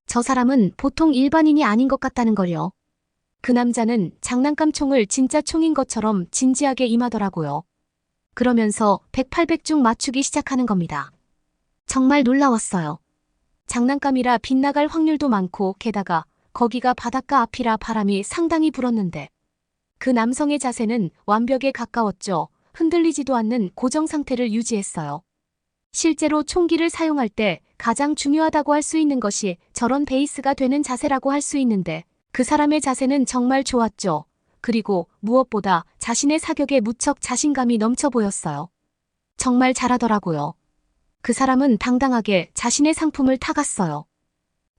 저 사람은 보통 일반인이 아닌 것 같다는 걸요. 그 남자는 장난감 총을 진짜 총인 것처럼 진지하게 임하더라고요. 그러면서 100~800중 맞추기 시작하는 겁니다. 정말 놀라웠어요. 장난감이라 빗나갈 확률도 많고 게다가 거기가 바닷가 앞이라 바람이 상당히 불었는데 그 남성의 자세는 완벽에 가까웠죠. 흔들리지도 않는 고정 상태를 유지했어요. 실제로 총기를 사용할 때 가장 중요하다고 할 수 있는 것이 저런 베이스가 되는 자세라고 할 수 있는데 그 사람의 자세는 정말 좋았죠. 그리고 무엇보다 자신의 사격에 무척 자신감이 넘쳐 보였어요. 정말 잘하더라고요. 그 사람은 당당하게 자신의 상품을 타갔어요.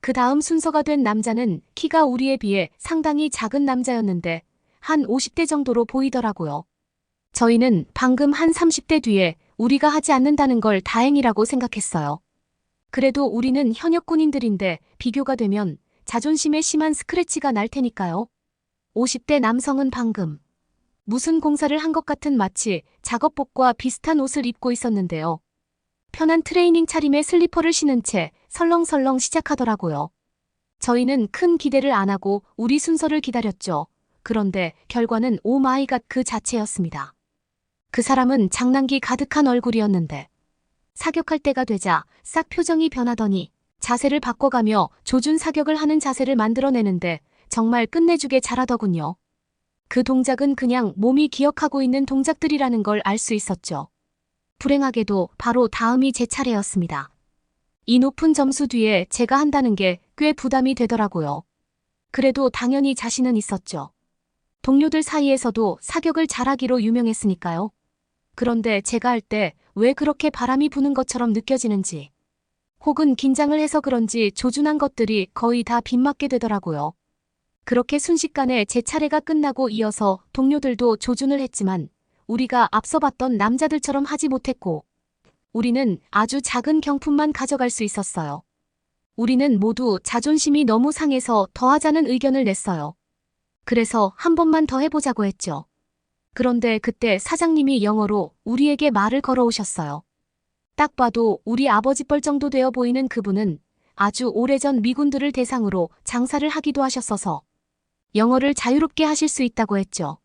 그 다음 순서가 된 남자는 키가 우리에 비해 상당히 작은 남자였는데 한 50대 정도로 보이더라고요. 저희는 방금 한 30대 뒤에 우리가 하지 않는다는 걸 다행이라고 생각했어요. 그래도 우리는 현역군인들인데 비교가 되면 자존심에 심한 스크래치가 날 테니까요. 50대 남성은 방금 무슨 공사를 한 것 같은 마치 작업복과 비슷한 옷을 입고 있었는데요. 편한 트레이닝 차림에 슬리퍼를 신은 채 설렁설렁 시작하더라고요. 저희는 큰 기대를 안 하고 우리 순서를 기다렸죠. 그런데 결과는 오 마이 갓 그 자체였습니다. 그 사람은 장난기 가득한 얼굴이었는데 사격할 때가 되자 싹 표정이 변하더니 자세를 바꿔가며 조준 사격을 하는 자세를 만들어내는데 정말 끝내주게 잘하더군요. 그 동작은 그냥 몸이 기억하고 있는 동작들이라는 걸 알 수 있었죠. 불행하게도 바로 다음이 제 차례였습니다. 이 높은 점수 뒤에 제가 한다는 게 꽤 부담이 되더라고요. 그래도 당연히 자신은 있었죠. 동료들 사이에서도 사격을 잘하기로 유명했으니까요. 그런데 제가 할 때 왜 그렇게 바람이 부는 것처럼 느껴지는지, 혹은 긴장을 해서 그런지 조준한 것들이 거의 다 빗맞게 되더라고요. 그렇게 순식간에 제 차례가 끝나고 이어서 동료들도 조준을 했지만 우리가 앞서 봤던 남자들처럼 하지 못했고 우리는 아주 작은 경품만 가져갈 수 있었어요. 우리는 모두 자존심이 너무 상해서 더 하자는 의견을 냈어요. 그래서 한 번만 더 해보자고 했죠. 그런데 그때 사장님이 영어로 우리에게 말을 걸어오셨어요. 딱 봐도 우리 아버지 뻘 정도 되어 보이는 그분은 아주 오래전 미군들을 대상으로 장사를 하기도 하셨어서 영어를 자유롭게 하실 수 있다고 했죠.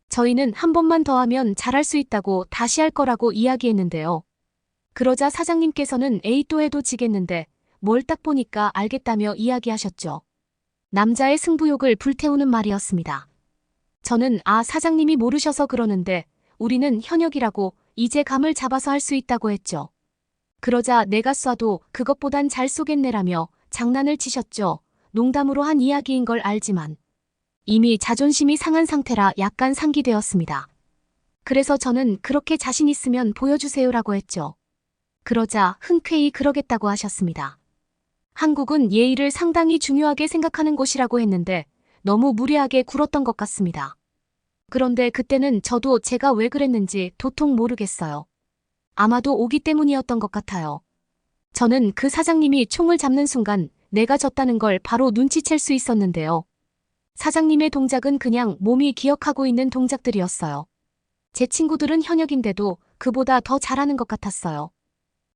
저희는 한 번만 더 하면 잘할 수 있다고 다시 할 거라고 이야기했는데요. 그러자 사장님께서는 에이 또 해도 지겠는데 뭘 딱 보니까 알겠다며 이야기하셨죠. 남자의 승부욕을 불태우는 말이었습니다. 저는 사장님이 모르셔서 그러는데 우리는 현역이라고 이제 감을 잡아서 할 수 있다고 했죠. 그러자 내가 쏴도 그것보단 잘 쏘겠네라며 장난을 치셨죠. 농담으로 한 이야기인 걸 알지만 이미 자존심이 상한 상태라 약간 상기되었습니다. 그래서 저는 그렇게 자신 있으면 보여주세요라고 했죠. 그러자 흔쾌히 그러겠다고 하셨습니다. 한국은 예의를 상당히 중요하게 생각하는 곳이라고 했는데 너무 무례하게 굴었던 것 같습니다. 그런데 그때는 저도 제가 왜 그랬는지 도통 모르겠어요. 아마도 오기 때문이었던 것 같아요. 저는 그 사장님이 총을 잡는 순간 내가 졌다는 걸 바로 눈치챌 수 있었는데요. 사장님의 동작은 그냥 몸이 기억하고 있는 동작들이었어요. 제 친구들은 현역인데도 그보다 더 잘하는 것 같았어요.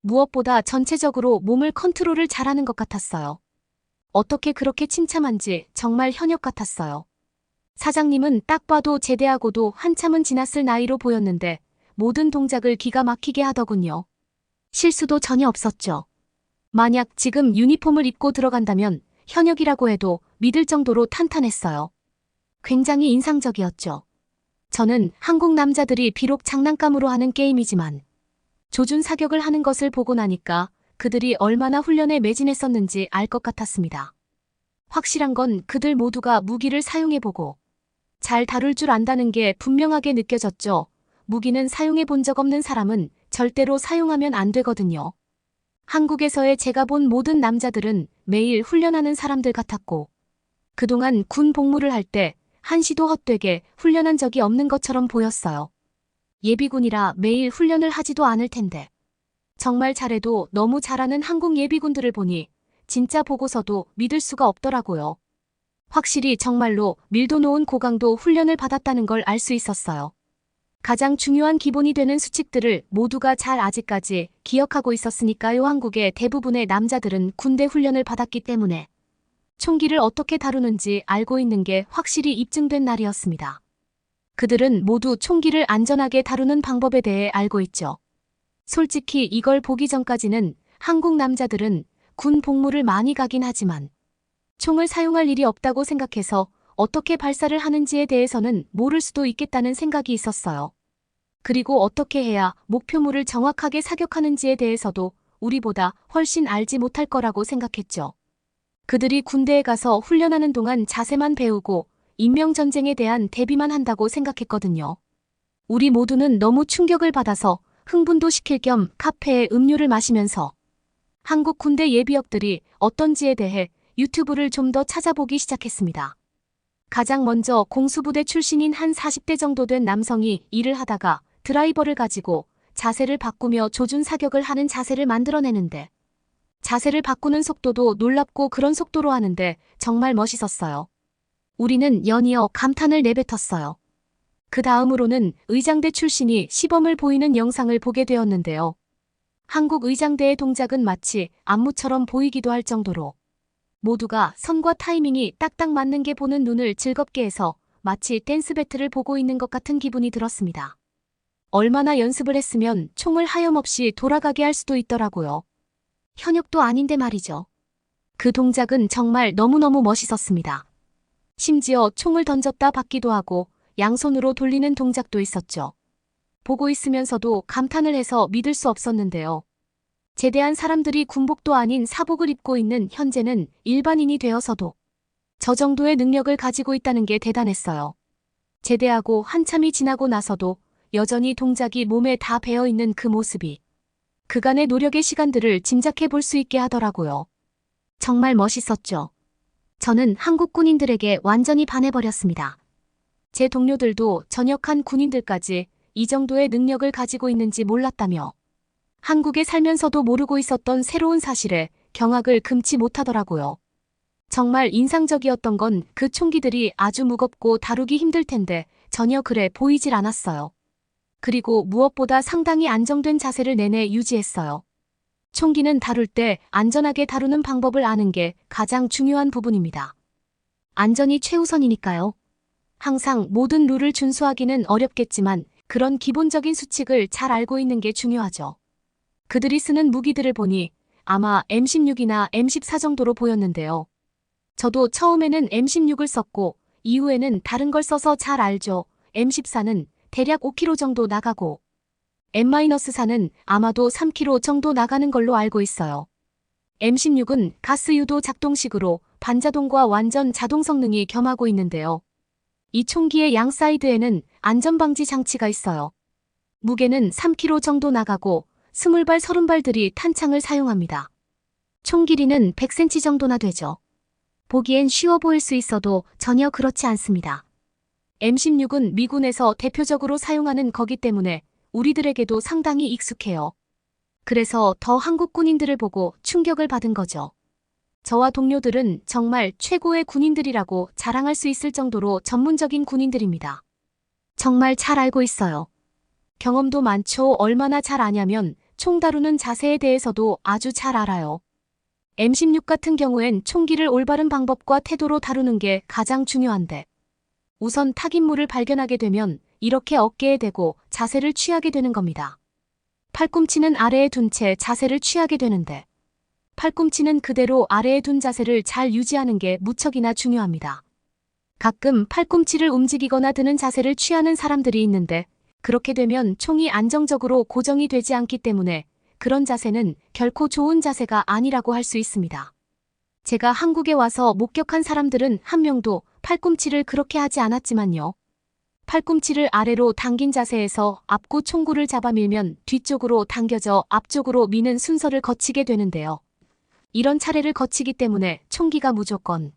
무엇보다 전체적으로 몸을 컨트롤을 잘하는 것 같았어요. 어떻게 그렇게 침참한지 정말 현역 같았어요. 사장님은 딱 봐도 제대하고도 한참은 지났을 나이로 보였는데 모든 동작을 기가 막히게 하더군요. 실수도 전혀 없었죠. 만약 지금 유니폼을 입고 들어간다면 현역이라고 해도 믿을 정도로 탄탄했어요. 굉장히 인상적이었죠. 저는 한국 남자들이 비록 장난감으로 하는 게임이지만 조준 사격을 하는 것을 보고 나니까 그들이 얼마나 훈련에 매진했었는지 알 것 같았습니다. 확실한 건 그들 모두가 무기를 사용해보고 잘 다룰 줄 안다는 게 분명하게 느껴졌죠. 무기는 사용해 본 적 없는 사람은 절대로 사용하면 안 되거든요. 한국에서의 제가 본 모든 남자들은 매일 훈련하는 사람들 같았고 그동안 군 복무를 할 때 한시도 헛되게 훈련한 적이 없는 것처럼 보였어요. 예비군이라 매일 훈련을 하지도 않을 텐데 정말 잘해도 너무 잘하는 한국 예비군들을 보니 진짜 보고서도 믿을 수가 없더라고요. 확실히 정말로 밀도 놓은 고강도 훈련을 받았다는 걸 알 수 있었어요. 가장 중요한 기본이 되는 수칙들을 모두가 잘 아직까지 기억하고 있었으니까요. 한국의 대부분의 남자들은 군대 훈련을 받았기 때문에 총기를 어떻게 다루는지 알고 있는 게 확실히 입증된 날이었습니다. 그들은 모두 총기를 안전하게 다루는 방법에 대해 알고 있죠. 솔직히 이걸 보기 전까지는 한국 남자들은 군 복무를 많이 가긴 하지만 총을 사용할 일이 없다고 생각해서 어떻게 발사를 하는지에 대해서는 모를 수도 있겠다는 생각이 있었어요. 그리고 어떻게 해야 목표물을 정확하게 사격하는지에 대해서도 우리보다 훨씬 알지 못할 거라고 생각했죠. 그들이 군대에 가서 훈련하는 동안 자세만 배우고 인명전쟁에 대한 대비만 한다고 생각했거든요. 우리 모두는 너무 충격을 받아서 흥분도 시킬 겸 카페에 음료를 마시면서 한국 군대 예비역들이 어떤지에 대해 유튜브를 좀 더 찾아보기 시작했습니다. 가장 먼저 공수부대 출신인 한 40대 정도 된 남성이 일을 하다가 드라이버를 가지고 자세를 바꾸며 조준 사격을 하는 자세를 만들어내는데 자세를 바꾸는 속도도 놀랍고 그런 속도로 하는데 정말 멋있었어요. 우리는 연이어 감탄을 내뱉었어요. 그 다음으로는 의장대 출신이 시범을 보이는 영상을 보게 되었는데요. 한국 의장대의 동작은 마치 안무처럼 보이기도 할 정도로 모두가 선과 타이밍이 딱딱 맞는 게 보는 눈을 즐겁게 해서 마치 댄스 배틀을 보고 있는 것 같은 기분이 들었습니다. 얼마나 연습을 했으면 총을 하염없이 돌아가게 할 수도 있더라고요. 현역도 아닌데 말이죠. 그 동작은 정말 너무너무 멋있었습니다. 심지어 총을 던졌다 받기도 하고 양손으로 돌리는 동작도 있었죠. 보고 있으면서도 감탄을 해서 믿을 수 없었는데요. 제대한 사람들이 군복도 아닌 사복을 입고 있는 현재는 일반인이 되어서도 저 정도의 능력을 가지고 있다는 게 대단했어요. 제대하고 한참이 지나고 나서도 여전히 동작이 몸에 다 배어있는 그 모습이 그간의 노력의 시간들을 짐작해 볼 수 있게 하더라고요. 정말 멋있었죠. 저는 한국 군인들에게 완전히 반해버렸습니다. 제 동료들도 전역한 군인들까지 이 정도의 능력을 가지고 있는지 몰랐다며 한국에 살면서도 모르고 있었던 새로운 사실에 경악을 금치 못하더라고요. 정말 인상적이었던 건 그 총기들이 아주 무겁고 다루기 힘들 텐데 전혀 그래 보이질 않았어요. 그리고 무엇보다 상당히 안정된 자세를 내내 유지했어요. 총기는 다룰 때 안전하게 다루는 방법을 아는 게 가장 중요한 부분입니다. 안전이 최우선이니까요. 항상 모든 룰을 준수하기는 어렵겠지만 그런 기본적인 수칙을 잘 알고 있는 게 중요하죠. 그들이 쓰는 무기들을 보니 아마 M16이나 M14 정도로 보였는데요. 저도 처음에는 M16을 썼고 이후에는 다른 걸 써서 잘 알죠. M14는 대략 5km 정도 나가고 M-4는 아마도 3km 정도 나가는 걸로 알고 있어요. M16은 가스 유도 작동식으로 반자동과 완전 자동 성능이 겸하고 있는데요. 이 총기의 양 사이드에는 안전방지 장치가 있어요. 무게는 3km 정도 나가고 20발 30발들이 탄창을 사용합니다. 총 길이는 100cm 정도나 되죠. 보기엔 쉬워 보일 수 있어도 전혀 그렇지 않습니다. M16은 미군에서 대표적으로 사용하는 거기 때문에 우리들에게도 상당히 익숙해요. 그래서 더 한국 군인들을 보고 충격을 받은 거죠. 저와 동료들은 정말 최고의 군인들이라고 자랑할 수 있을 정도로 전문적인 군인들입니다. 정말 잘 알고 있어요. 경험도 많죠. 얼마나 잘 아냐면 총 다루는 자세에 대해서도 아주 잘 알아요. M16 같은 경우엔 총기를 올바른 방법과 태도로 다루는 게 가장 중요한데 우선 타깃물을 발견하게 되면 이렇게 어깨에 대고 자세를 취하게 되는 겁니다. 팔꿈치는 아래에 둔 채 자세를 취하게 되는데 팔꿈치는 그대로 아래에 둔 자세를 잘 유지하는 게 무척이나 중요합니다. 가끔 팔꿈치를 움직이거나 드는 자세를 취하는 사람들이 있는데 그렇게 되면 총이 안정적으로 고정이 되지 않기 때문에 그런 자세는 결코 좋은 자세가 아니라고 할 수 있습니다. 제가 한국에 와서 목격한 사람들은 한 명도 팔꿈치를 그렇게 하지 않았지만요. 팔꿈치를 아래로 당긴 자세에서 앞구 총구를 잡아 밀면 뒤쪽으로 당겨져 앞쪽으로 미는 순서를 거치게 되는데요. 이런 차례를 거치기 때문에 총기가 무조건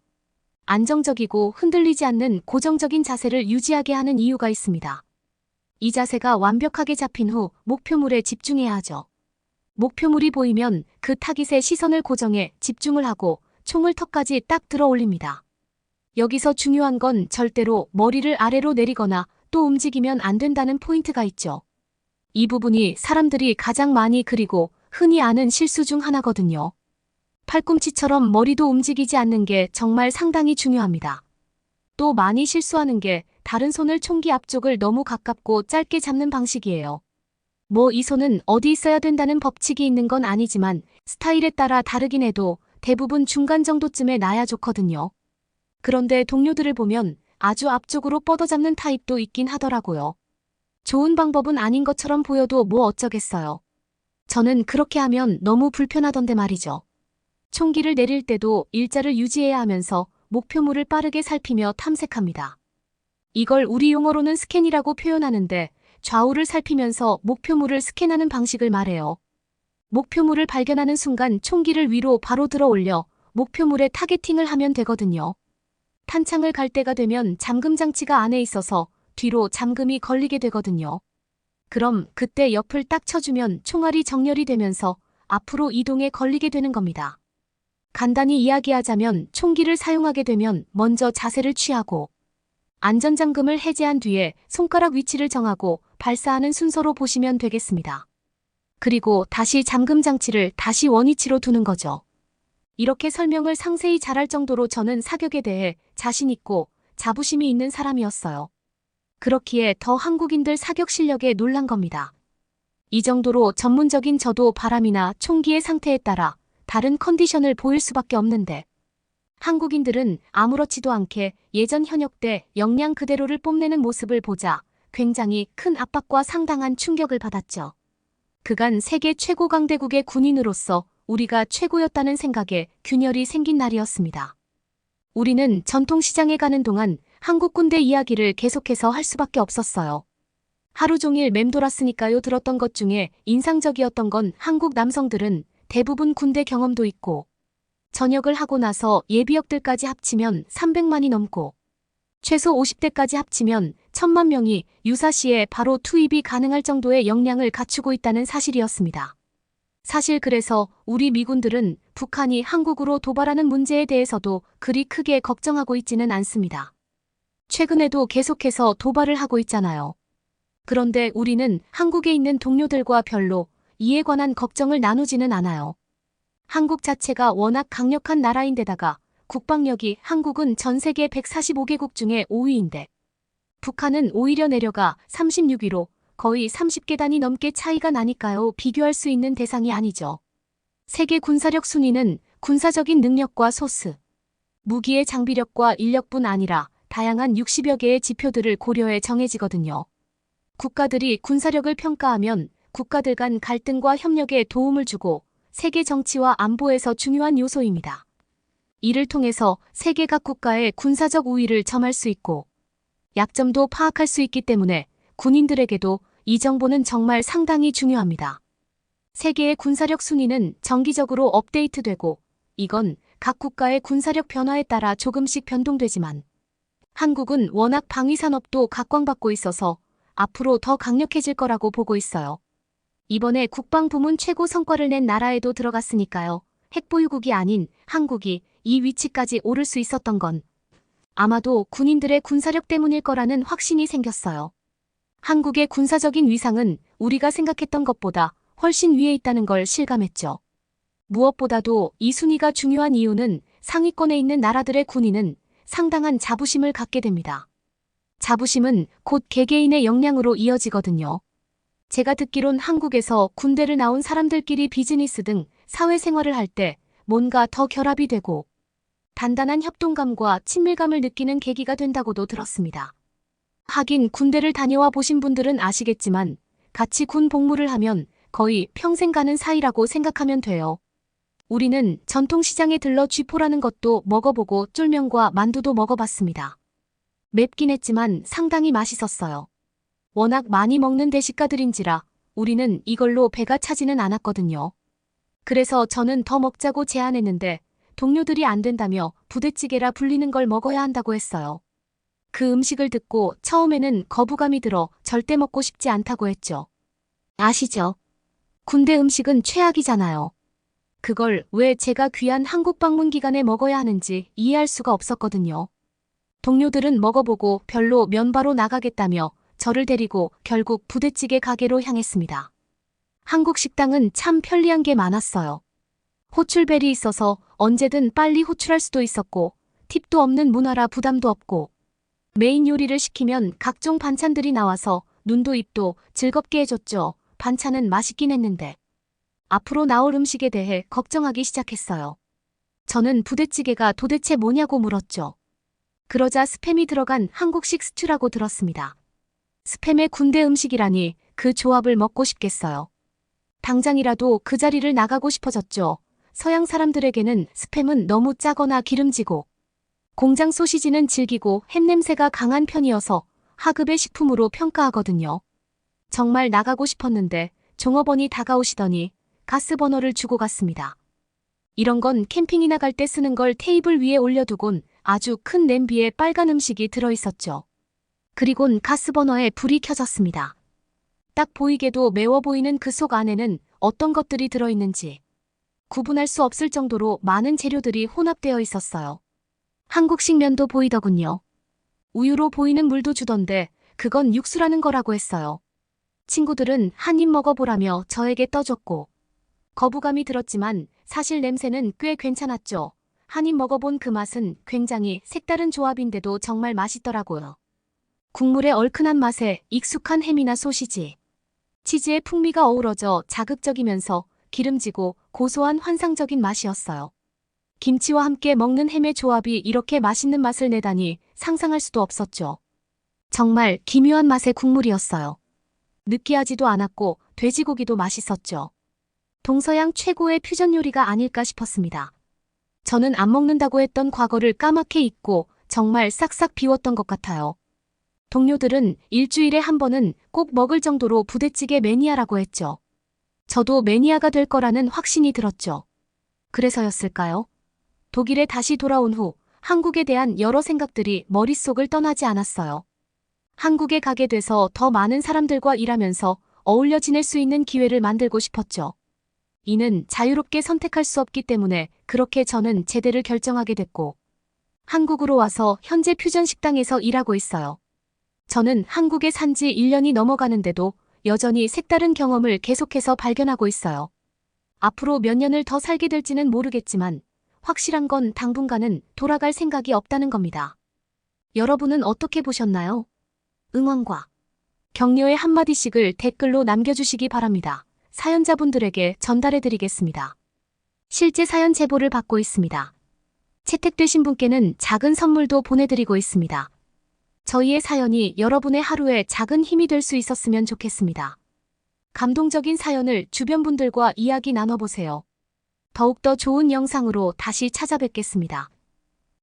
안정적이고 흔들리지 않는 고정적인 자세를 유지하게 하는 이유가 있습니다. 이 자세가 완벽하게 잡힌 후 목표물에 집중해야 하죠. 목표물이 보이면 그 타깃의 시선을 고정해 집중을 하고 총을 턱까지 딱 들어 올립니다. 여기서 중요한 건 절대로 머리를 아래로 내리거나 또 움직이면 안 된다는 포인트가 있죠. 이 부분이 사람들이 가장 많이 그리고 흔히 아는 실수 중 하나거든요. 팔꿈치처럼 머리도 움직이지 않는 게 정말 상당히 중요합니다. 또 많이 실수하는 게 다른 손을 총기 앞쪽을 너무 가깝고 짧게 잡는 방식이에요. 뭐 이 손은 어디 있어야 된다는 법칙이 있는 건 아니지만 스타일에 따라 다르긴 해도 대부분 중간 정도쯤에 놔야 좋거든요. 그런데 동료들을 보면 아주 앞쪽으로 뻗어잡는 타입도 있긴 하더라고요. 좋은 방법은 아닌 것처럼 보여도 뭐 어쩌겠어요. 저는 그렇게 하면 너무 불편하던데 말이죠. 총기를 내릴 때도 일자를 유지해야 하면서 목표물을 빠르게 살피며 탐색합니다. 이걸 우리 용어로는 스캔이라고 표현하는데 좌우를 살피면서 목표물을 스캔하는 방식을 말해요. 목표물을 발견하는 순간 총기를 위로 바로 들어 올려 목표물에 타겟팅을 하면 되거든요. 탄창을 갈 때가 되면 잠금 장치가 안에 있어서 뒤로 잠금이 걸리게 되거든요. 그럼 그때 옆을 딱 쳐주면 총알이 정렬이 되면서 앞으로 이동에 걸리게 되는 겁니다. 간단히 이야기하자면 총기를 사용하게 되면 먼저 자세를 취하고 안전잠금을 해제한 뒤에 손가락 위치를 정하고 발사하는 순서로 보시면 되겠습니다. 그리고 다시 잠금 장치를 다시 원위치로 두는 거죠. 이렇게 설명을 상세히 잘할 정도로 저는 사격에 대해 자신 있고 자부심이 있는 사람이었어요. 그렇기에 더 한국인들 사격 실력에 놀란 겁니다. 이 정도로 전문적인 저도 바람이나 총기의 상태에 따라 다른 컨디션을 보일 수밖에 없는데 한국인들은 아무렇지도 않게 예전 현역 때 역량 그대로를 뽐내는 모습을 보자 굉장히 큰 압박과 상당한 충격을 받았죠. 그간 세계 최고 강대국의 군인으로서 우리가 최고였다는 생각에 균열이 생긴 날이었습니다. 우리는 전통시장에 가는 동안 한국 군대 이야기를 계속해서 할 수밖에 없었어요. 하루 종일 맴돌았으니까요. 들었던 것 중에 인상적이었던 건 한국 남성들은 대부분 군대 경험도 있고 전역을 하고 나서 예비역들까지 합치면 300만이 넘고 최소 50대까지 합치면 1000만 명이 유사시에 바로 투입이 가능할 정도의 역량을 갖추고 있다는 사실이었습니다. 사실 그래서 우리 미군들은 북한이 한국으로 도발하는 문제에 대해서도 그리 크게 걱정하고 있지는 않습니다. 최근에도 계속해서 도발을 하고 있잖아요. 그런데 우리는 한국에 있는 동료들과 별로 이에 관한 걱정을 나누지는 않아요. 한국 자체가 워낙 강력한 나라인데다가 국방력이 한국은 전 세계 145개국 중에 5위인데 북한은 오히려 내려가 36위로 거의 30계단이 넘게 차이가 나니까요. 비교할 수 있는 대상이 아니죠. 세계 군사력 순위는 군사적인 능력과 소스, 무기의 장비력과 인력뿐 아니라 다양한 60여 개의 지표들을 고려해 정해지거든요. 국가들이 군사력을 평가하면 국가들 간 갈등과 협력에 도움을 주고 세계 정치와 안보에서 중요한 요소입니다. 이를 통해서 세계 각 국가의 군사적 우위를 점할 수 있고 약점도 파악할 수 있기 때문에 군인들에게도 이 정보는 정말 상당히 중요합니다. 세계의 군사력 순위는 정기적으로 업데이트되고 이건 각 국가의 군사력 변화에 따라 조금씩 변동되지만 한국은 워낙 방위산업도 각광받고 있어서 앞으로 더 강력해질 거라고 보고 있어요. 이번에 국방부문 최고 성과를 낸 나라에도 들어갔으니까요. 핵보유국이 아닌 한국이 이 위치까지 오를 수 있었던 건 아마도 군인들의 군사력 때문일 거라는 확신이 생겼어요. 한국의 군사적인 위상은 우리가 생각했던 것보다 훨씬 위에 있다는 걸 실감했죠. 무엇보다도 이 순위가 중요한 이유는 상위권에 있는 나라들의 군인은 상당한 자부심을 갖게 됩니다. 자부심은 곧 개개인의 역량으로 이어지거든요. 제가 듣기론 한국에서 군대를 나온 사람들끼리 비즈니스 등 사회생활을 할 때 뭔가 더 결합이 되고 단단한 협동감과 친밀감을 느끼는 계기가 된다고도 들었습니다. 하긴 군대를 다녀와 보신 분들은 아시겠지만 같이 군 복무를 하면 거의 평생 가는 사이라고 생각하면 돼요. 우리는 전통시장에 들러 쥐포라는 것도 먹어보고 쫄면과 만두도 먹어봤습니다. 맵긴 했지만 상당히 맛있었어요. 워낙 많이 먹는 대식가들인지라 우리는 이걸로 배가 차지는 않았거든요. 그래서 저는 더 먹자고 제안했는데 동료들이 안 된다며 부대찌개라 불리는 걸 먹어야 한다고 했어요. 그 음식을 듣고 처음에는 거부감이 들어 절대 먹고 싶지 않다고 했죠. 아시죠? 군대 음식은 최악이잖아요. 그걸 왜 제가 귀한 한국 방문 기간에 먹어야 하는지 이해할 수가 없었거든요. 동료들은 먹어보고 별로 면바로 나가겠다며 저를 데리고 결국 부대찌개 가게로 향했습니다. 한국 식당은 참 편리한 게 많았어요. 호출벨이 있어서 언제든 빨리 호출할 수도 있었고 팁도 없는 문화라 부담도 없고 메인 요리를 시키면 각종 반찬들이 나와서 눈도 입도 즐겁게 해줬죠. 반찬은 맛있긴 했는데 앞으로 나올 음식에 대해 걱정하기 시작했어요. 저는 부대찌개가 도대체 뭐냐고 물었죠. 그러자 스팸이 들어간 한국식 스튜라고 들었습니다. 스팸의 군대 음식이라니 그 조합을 먹고 싶겠어요. 당장이라도 그 자리를 나가고 싶어졌죠. 서양 사람들에게는 스팸은 너무 짜거나 기름지고 공장 소시지는 질기고 햇냄새가 강한 편이어서 하급의 식품으로 평가하거든요. 정말 나가고 싶었는데 종업원이 다가오시더니 가스버너를 주고 갔습니다. 이런 건 캠핑이나 갈 때 쓰는 걸 테이블 위에 올려두곤 아주 큰 냄비에 빨간 음식이 들어있었죠. 그리곤 가스버너에 불이 켜졌습니다. 딱 보이게도 매워 보이는 그 속 안에는 어떤 것들이 들어있는지 구분할 수 없을 정도로 많은 재료들이 혼합되어 있었어요. 한국식 면도 보이더군요. 우유로 보이는 물도 주던데 그건 육수라는 거라고 했어요. 친구들은 한 입 먹어보라며 저에게 떠줬고 거부감이 들었지만 사실 냄새는 꽤 괜찮았죠. 한 입 먹어본 그 맛은 굉장히 색다른 조합인데도 정말 맛있더라고요. 국물의 얼큰한 맛에 익숙한 햄이나 소시지, 치즈의 풍미가 어우러져 자극적이면서 기름지고 고소한 환상적인 맛이었어요. 김치와 함께 먹는 햄의 조합이 이렇게 맛있는 맛을 내다니 상상할 수도 없었죠. 정말 기묘한 맛의 국물이었어요. 느끼하지도 않았고 돼지고기도 맛있었죠. 동서양 최고의 퓨전 요리가 아닐까 싶었습니다. 저는 안 먹는다고 했던 과거를 까맣게 잊고 정말 싹싹 비웠던 것 같아요. 동료들은 일주일에 한 번은 꼭 먹을 정도로 부대찌개 매니아라고 했죠. 저도 매니아가 될 거라는 확신이 들었죠. 그래서였을까요? 독일에 다시 돌아온 후 한국에 대한 여러 생각들이 머릿속을 떠나지 않았어요. 한국에 가게 돼서 더 많은 사람들과 일하면서 어울려 지낼 수 있는 기회를 만들고 싶었죠. 이는 자유롭게 선택할 수 없기 때문에 그렇게 저는 제대를 결정하게 됐고 한국으로 와서 현재 퓨전 식당에서 일하고 있어요. 저는 한국에 산 지 1년이 넘어가는데도 여전히 색다른 경험을 계속해서 발견하고 있어요. 앞으로 몇 년을 더 살게 될지는 모르겠지만 확실한 건 당분간은 돌아갈 생각이 없다는 겁니다. 여러분은 어떻게 보셨나요? 응원과 격려의 한마디씩을 댓글로 남겨주시기 바랍니다. 사연자분들에게 전달해드리겠습니다. 실제 사연 제보를 받고 있습니다. 채택되신 분께는 작은 선물도 보내드리고 있습니다. 저희의 사연이 여러분의 하루에 작은 힘이 될 수 있었으면 좋겠습니다. 감동적인 사연을 주변 분들과 이야기 나눠보세요. 더욱더 좋은 영상으로 다시 찾아뵙겠습니다.